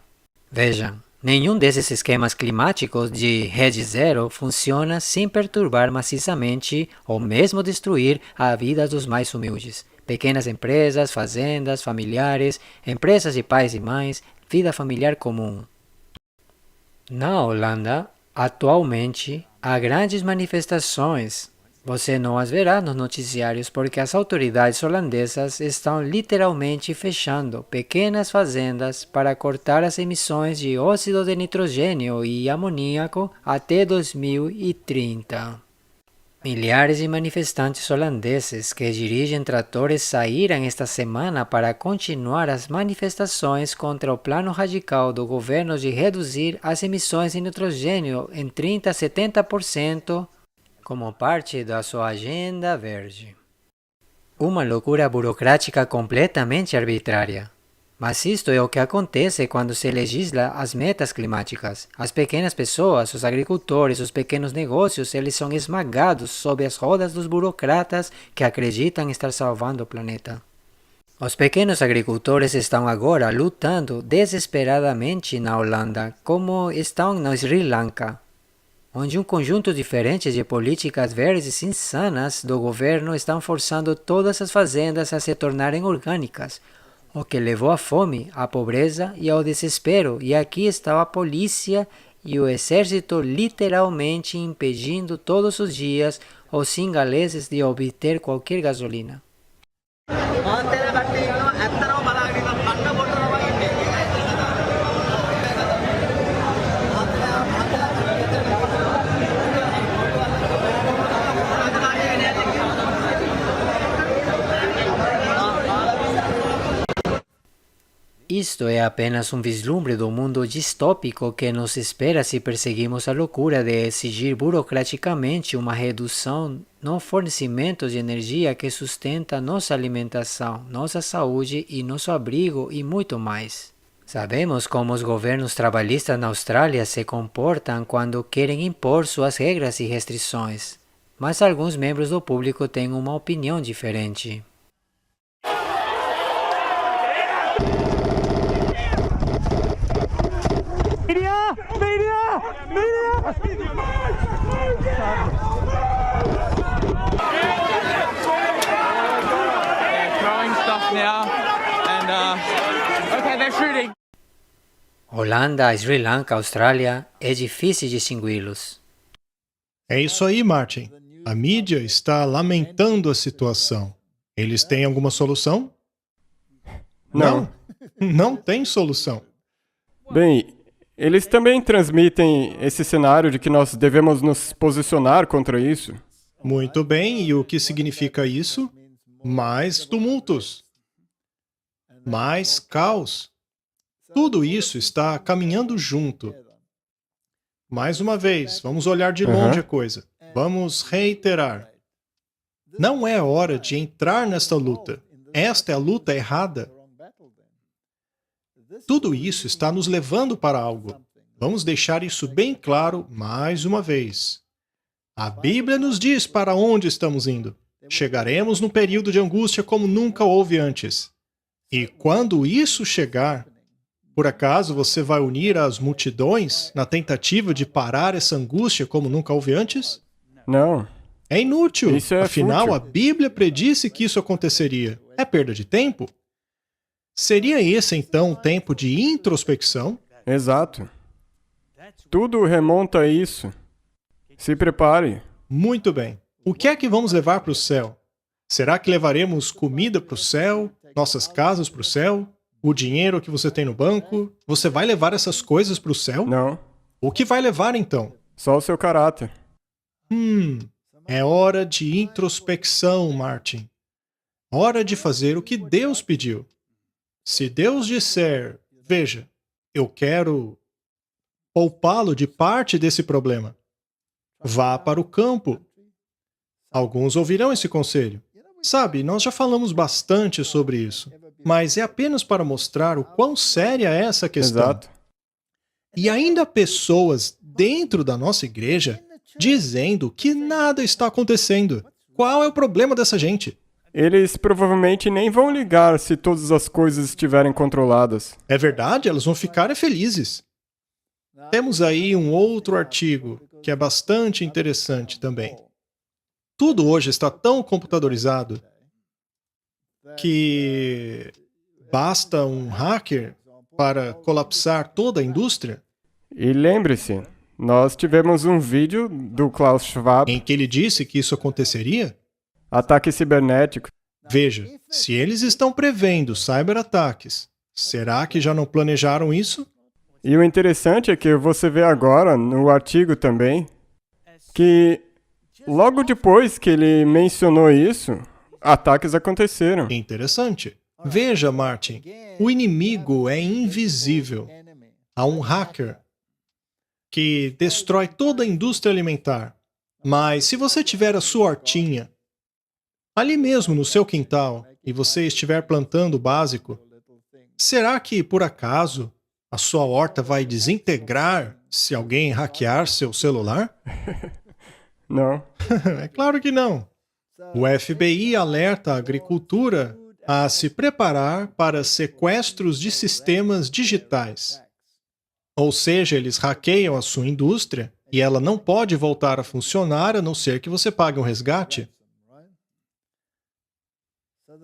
[SPEAKER 6] Vejam, nenhum desses esquemas climáticos de rede zero funciona sem perturbar maciçamente ou mesmo destruir a vida dos mais humildes. Pequenas empresas, fazendas, familiares, empresas de pais e mães, vida familiar comum. Na Holanda, atualmente, há grandes manifestações. Você não as verá nos noticiários porque as autoridades holandesas estão literalmente fechando pequenas fazendas para cortar as emissões de óxido de nitrogênio e amoníaco até 2030. Milhares de manifestantes holandeses que dirigem tratores saíram esta semana para continuar as manifestações contra o plano radical do governo de reduzir as emissões de nitrogênio em 30% a 70% como parte da sua agenda verde. Uma loucura burocrática completamente arbitrária. Mas isto é o que acontece quando se legisla as metas climáticas. As pequenas pessoas, os agricultores, os pequenos negócios, eles são esmagados sob as rodas dos burocratas que acreditam estar salvando o planeta. Os pequenos agricultores estão agora lutando desesperadamente na Holanda, como estão no Sri Lanka, onde um conjunto diferente de políticas verdes insanas do governo estão forçando todas as fazendas a se tornarem orgânicas, o que levou à fome, à pobreza e ao desespero, e aqui está a polícia e o exército literalmente impedindo todos os dias os singaleses de obter qualquer gasolina. Isto é apenas um vislumbre do mundo distópico que nos espera se perseguimos a loucura de exigir burocraticamente uma redução no fornecimento de energia que sustenta nossa alimentação, nossa saúde e nosso abrigo e muito mais. Sabemos como os governos trabalhistas na Austrália se comportam quando querem impor suas regras e restrições, mas alguns membros do público têm uma opinião diferente. Holanda, Sri Lanka, Austrália, é difícil distingui-los.
[SPEAKER 2] É isso aí, Martin. A mídia está lamentando a situação. Eles têm alguma solução?
[SPEAKER 1] Não.
[SPEAKER 2] Não tem solução.
[SPEAKER 1] Bem, eles também transmitem esse cenário de que nós devemos nos posicionar contra isso.
[SPEAKER 2] Muito bem, e o que significa isso? Mais tumultos. Mais caos. Tudo isso está caminhando junto. Mais uma vez, vamos olhar de longe a coisa. Vamos reiterar. Não é hora de entrar nesta luta. Esta é a luta errada. Tudo isso está nos levando para algo. Vamos deixar isso bem claro mais uma vez. A Bíblia nos diz para onde estamos indo. Chegaremos num período de angústia como nunca houve antes. E quando isso chegar, por acaso você vai unir as multidões na tentativa de parar essa angústia como nunca houve antes?
[SPEAKER 1] Não.
[SPEAKER 2] É inútil.
[SPEAKER 1] Isso é
[SPEAKER 2] Afinal,
[SPEAKER 1] fútil.
[SPEAKER 2] a Bíblia predisse que isso aconteceria. É perda de tempo? Seria esse, então, um tempo de introspecção?
[SPEAKER 1] Exato. Tudo remonta a isso. Se prepare.
[SPEAKER 2] Muito bem. O que é que vamos levar para o céu? Será que levaremos comida para o céu? Nossas casas para o céu? O dinheiro que você tem no banco? Você vai levar essas coisas para o céu?
[SPEAKER 1] Não.
[SPEAKER 2] O que vai levar, então?
[SPEAKER 1] Só o seu caráter.
[SPEAKER 2] É hora de introspecção, Martin. Hora de fazer o que Deus pediu. Se Deus disser, veja, eu quero poupá-lo de parte desse problema, vá para o campo. Alguns ouvirão esse conselho. Sabe, nós já falamos bastante sobre isso, mas é apenas para mostrar o quão séria é essa questão.
[SPEAKER 1] Exato.
[SPEAKER 2] E ainda há pessoas dentro da nossa igreja dizendo que nada está acontecendo. Qual é o problema dessa gente?
[SPEAKER 1] Eles provavelmente nem vão ligar se todas as coisas estiverem controladas.
[SPEAKER 2] É verdade, elas vão ficar felizes. Temos aí um outro artigo que é bastante interessante também. Tudo hoje está tão computadorizado que basta um hacker para colapsar toda a indústria,
[SPEAKER 1] E lembre-se, nós tivemos um vídeo do Klaus Schwab,
[SPEAKER 2] em que ele disse que isso aconteceria.
[SPEAKER 1] ataque cibernético.
[SPEAKER 2] Veja, se eles estão prevendo cyberataques, será que já não planejaram isso?
[SPEAKER 1] E o interessante é que você vê agora, no artigo também, que logo depois que ele mencionou isso, ataques aconteceram.
[SPEAKER 2] Interessante. Veja, Martin, o inimigo é invisível. Há um hacker que destrói toda a indústria alimentar. Mas se você tiver a sua hortinha ali mesmo no seu quintal e você estiver plantando o básico, será que, por acaso, a sua horta vai desintegrar se alguém hackear seu celular?
[SPEAKER 1] Não.
[SPEAKER 2] É claro que não. O FBI alerta a agricultura a se preparar para sequestros de sistemas digitais. Ou seja, eles hackeiam a sua indústria e ela não pode voltar a funcionar a não ser que você pague um resgate.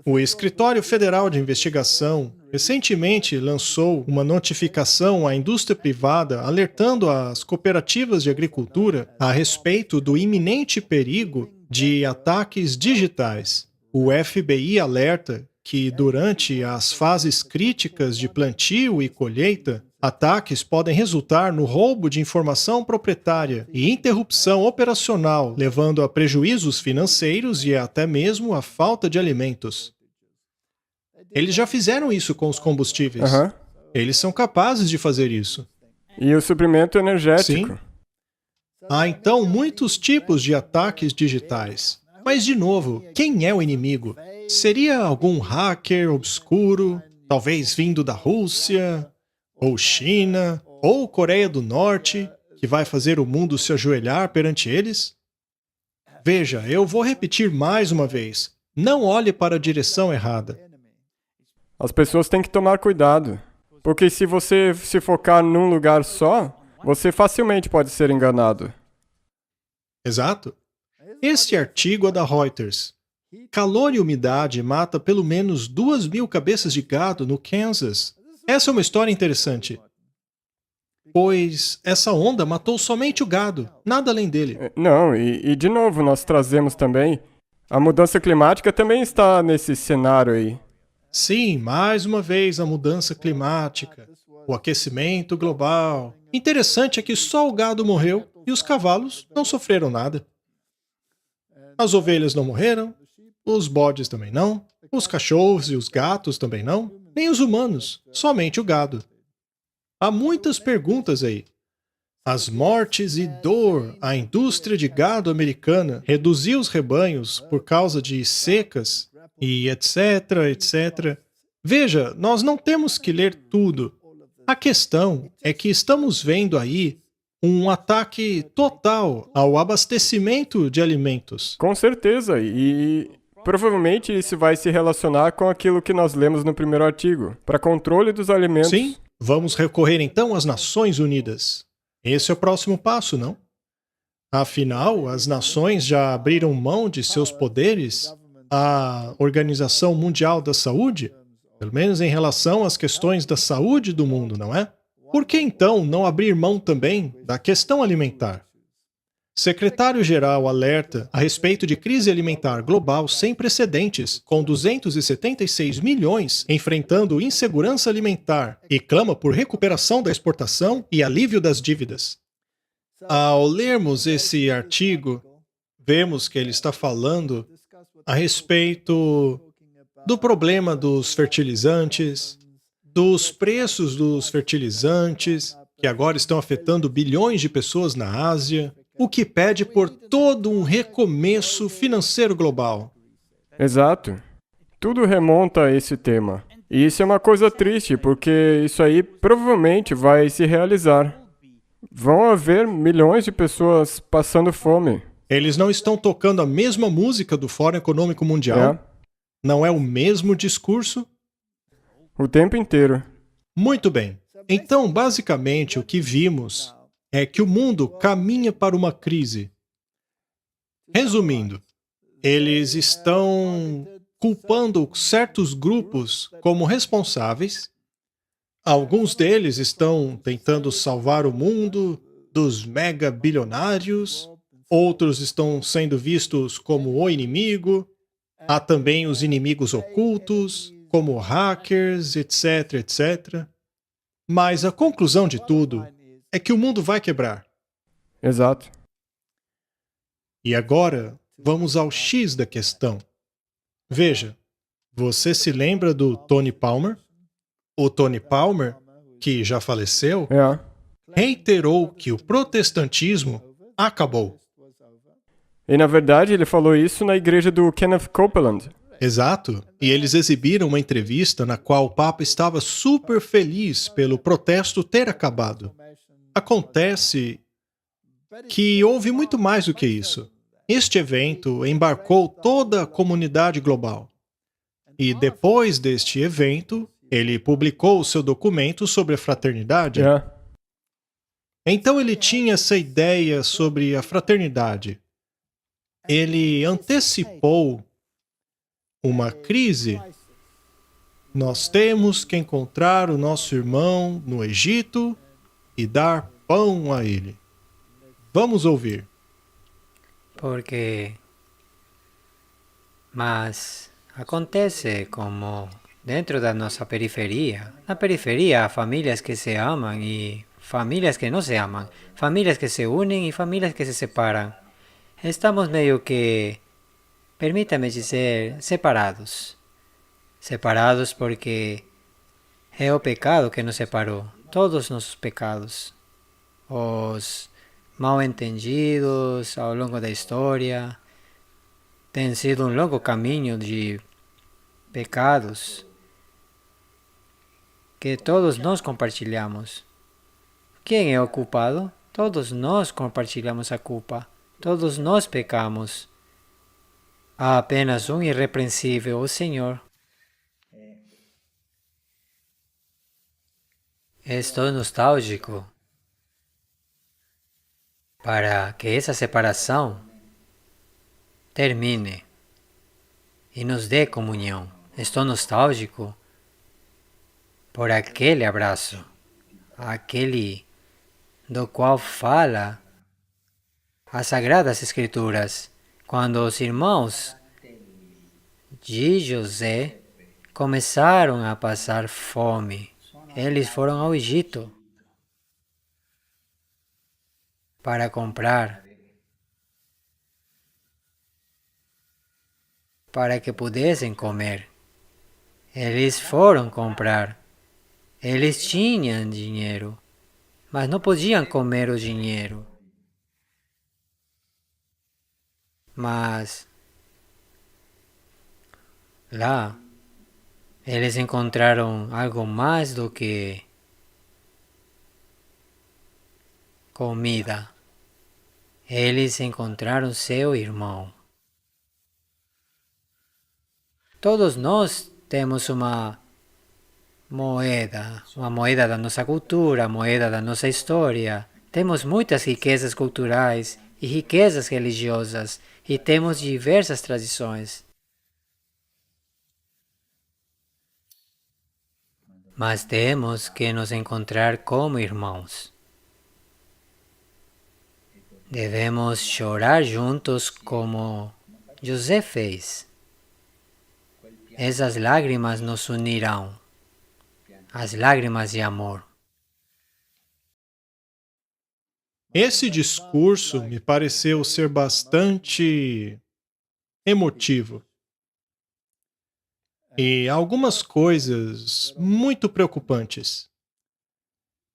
[SPEAKER 2] O Escritório Federal de Investigação recentemente lançou uma notificação à indústria privada alertando as cooperativas de agricultura a respeito do iminente perigo de ataques digitais. O FBI alerta que durante as fases críticas de plantio e colheita, ataques podem resultar no roubo de informação proprietária e interrupção operacional, levando a prejuízos financeiros e até mesmo a falta de alimentos. Eles já fizeram isso com os combustíveis.
[SPEAKER 1] Aham.
[SPEAKER 2] Eles são capazes de fazer isso.
[SPEAKER 1] E o suprimento energético.
[SPEAKER 2] Sim. Há então muitos tipos de ataques digitais. Mas, de novo, quem é o inimigo? Seria algum hacker obscuro, talvez vindo da Rússia, ou China, ou Coreia do Norte, que vai fazer o mundo se ajoelhar perante eles? Veja, eu vou repetir mais uma vez. Não olhe para a direção errada.
[SPEAKER 1] As pessoas têm que tomar cuidado. Porque se você se focar num lugar só, você facilmente pode ser enganado.
[SPEAKER 2] Exato. Este artigo é da Reuters. Calor e umidade mata pelo menos 2.000 cabeças de gado no Kansas. Essa é uma história interessante. Pois essa onda matou somente o gado, nada além dele.
[SPEAKER 1] Não, e de novo nós trazemos também, a mudança climática também está nesse cenário aí.
[SPEAKER 2] Sim, mais uma vez a mudança climática, o aquecimento global. Interessante é que só o gado morreu e os cavalos não sofreram nada. As ovelhas não morreram, os bodes também não, os cachorros e os gatos também não, nem os humanos, somente o gado. Há muitas perguntas aí. As mortes e dor, a indústria de gado americana reduziu os rebanhos por causa de secas e etc, etc. Veja, nós não temos que ler tudo. A questão é que estamos vendo aí um ataque total ao abastecimento de alimentos.
[SPEAKER 1] Com certeza, e provavelmente isso vai se relacionar com aquilo que nós lemos no primeiro artigo, para controle dos alimentos.
[SPEAKER 2] Sim, vamos recorrer então às Nações Unidas. Esse é o próximo passo, não? Afinal, as nações já abriram mão de seus poderes à Organização Mundial da Saúde, pelo menos em relação às questões da saúde do mundo, não é? Por que então não abrir mão também da questão alimentar? Secretário-Geral alerta a respeito de crise alimentar global sem precedentes, com 276 milhões enfrentando insegurança alimentar e clama por recuperação da exportação e alívio das dívidas. Ao lermos esse artigo, vemos que ele está falando a respeito do problema dos fertilizantes, dos preços dos fertilizantes, que agora estão afetando bilhões de pessoas na Ásia, o que pede por todo um recomeço financeiro global.
[SPEAKER 1] Exato. Tudo remonta a esse tema. E isso é uma coisa triste, porque isso aí provavelmente vai se realizar. Vão haver milhões de pessoas passando fome.
[SPEAKER 2] Eles não estão tocando a mesma música do Fórum Econômico Mundial? Não é o mesmo discurso?
[SPEAKER 1] O tempo inteiro.
[SPEAKER 2] Muito bem. Então, basicamente, o que vimos é que o mundo caminha para uma crise. Resumindo, eles estão culpando certos grupos como responsáveis. Alguns deles estão tentando salvar o mundo dos mega bilionários, outros estão sendo vistos como o inimigo, há também os inimigos ocultos, como hackers, etc, etc. Mas a conclusão de tudo é que o mundo vai quebrar.
[SPEAKER 1] Exato.
[SPEAKER 2] E agora, vamos ao X da questão. Veja, você se lembra do Tony Palmer? O Tony Palmer, que já faleceu, reiterou que o protestantismo acabou.
[SPEAKER 1] E na verdade ele falou isso na igreja do Kenneth Copeland.
[SPEAKER 2] Exato. E eles exibiram uma entrevista na qual o Papa estava super feliz pelo protesto ter acabado. Acontece que houve muito mais do que isso. Este evento embarcou toda a comunidade global. E depois deste evento, ele publicou o seu documento sobre a fraternidade. Então ele tinha essa ideia sobre a fraternidade. Ele antecipou uma crise. Nós temos que encontrar o nosso irmão no Egito e dar pão a ele. Vamos ouvir.
[SPEAKER 6] Mas acontece como dentro da nossa periferia. Na periferia há famílias que se amam e famílias que não se amam. Famílias que se unem e famílias que se separam. Estamos meio que, permítame dizer, separados. Separados porque é o pecado que nos separou. Todos os nossos pecados. Os mal entendidos ao longo da história. Tem sido um longo caminho de pecados que todos nós compartilhamos. Quem é o culpado? Todos nós compartilhamos a culpa. Todos nós pecamos. Há apenas um irrepreensível, o Senhor. Estou nostálgico para que essa separação termine e nos dê comunhão. Estou nostálgico por aquele abraço, aquele do qual fala as Sagradas Escrituras, quando os irmãos de José começaram a passar fome. Eles foram ao Egito para comprar, para que pudessem comer. Eles foram comprar. Eles tinham dinheiro, mas não podiam comer o dinheiro. Mas lá eles encontraram algo mais do que comida. Eles encontraram seu irmão. Todos nós temos uma moeda da nossa cultura, moeda da nossa história. Temos muitas riquezas culturais e riquezas religiosas e temos diversas tradições. Mas temos que nos encontrar como irmãos. Devemos chorar juntos como José fez. Essas lágrimas nos unirão. As lágrimas de amor.
[SPEAKER 2] Esse discurso me pareceu ser bastante emotivo. E algumas coisas muito preocupantes.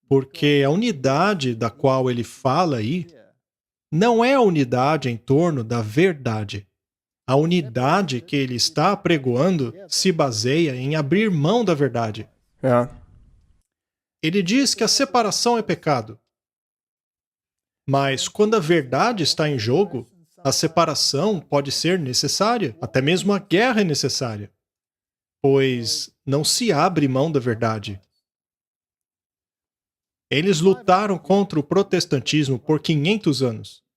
[SPEAKER 2] Porque a unidade da qual ele fala aí não é a unidade em torno da verdade. A unidade que ele está apregoando se baseia em abrir mão da verdade. Ele diz que a separação é pecado. Mas quando a verdade está em jogo, a separação pode ser necessária, até mesmo a guerra é necessária, pois não se abre mão da verdade. Eles lutaram contra o protestantismo por 500 anos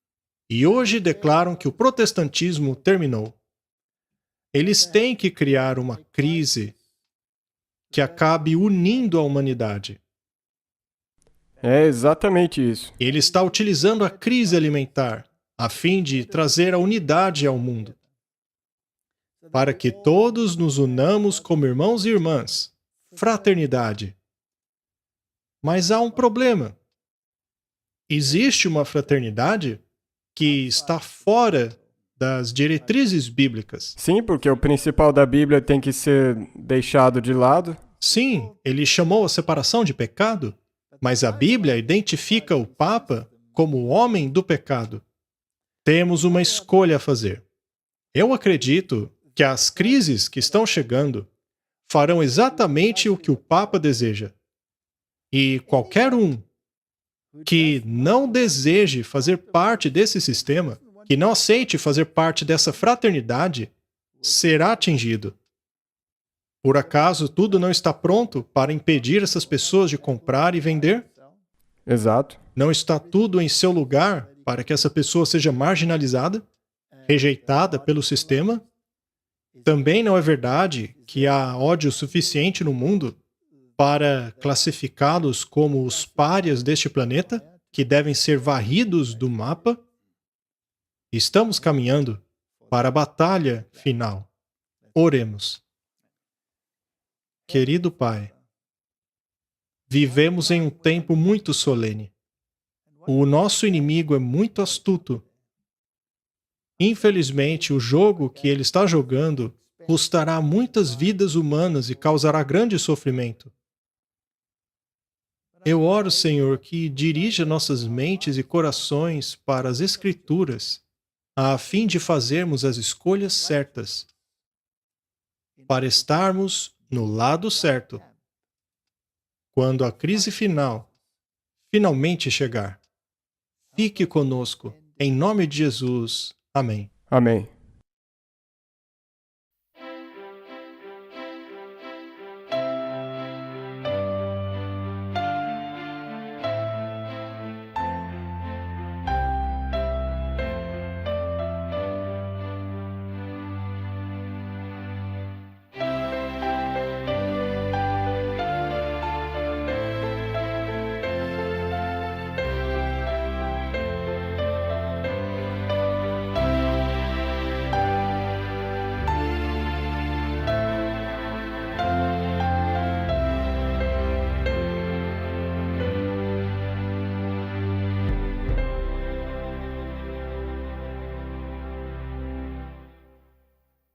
[SPEAKER 2] e hoje declaram que o protestantismo terminou. Eles têm que criar uma crise que acabe unindo a humanidade.
[SPEAKER 1] É exatamente isso.
[SPEAKER 2] Ele está utilizando a crise alimentar a fim de trazer a unidade ao mundo, para que todos nos unamos como irmãos e irmãs. Fraternidade. Mas há um problema. Existe uma fraternidade que está fora das diretrizes bíblicas.
[SPEAKER 1] Sim, porque o principal da Bíblia tem que ser deixado de lado.
[SPEAKER 2] Sim, ele chamou a separação de pecado, mas a Bíblia identifica o Papa como o homem do pecado. Temos uma escolha a fazer. Eu acredito que as crises que estão chegando farão exatamente o que o Papa deseja. E qualquer um que não deseje fazer parte desse sistema, que não aceite fazer parte dessa fraternidade, será atingido. Por acaso tudo não está pronto para impedir essas pessoas de comprar e vender?
[SPEAKER 1] Exato.
[SPEAKER 2] Não está tudo em seu lugar para que essa pessoa seja marginalizada, rejeitada pelo sistema? Também não é verdade que há ódio suficiente no mundo para classificá-los como os párias deste planeta, que devem ser varridos do mapa? Estamos caminhando para a batalha final. Oremos. Querido Pai, vivemos em um tempo muito solene. O nosso inimigo é muito astuto. Infelizmente, o jogo que ele está jogando custará muitas vidas humanas e causará grande sofrimento. Eu oro, Senhor, que dirija nossas mentes e corações para as Escrituras, a fim de fazermos as escolhas certas, para estarmos no lado certo, quando a crise final finalmente chegar. Fique conosco, em nome de Jesus. Amém.
[SPEAKER 1] Amém.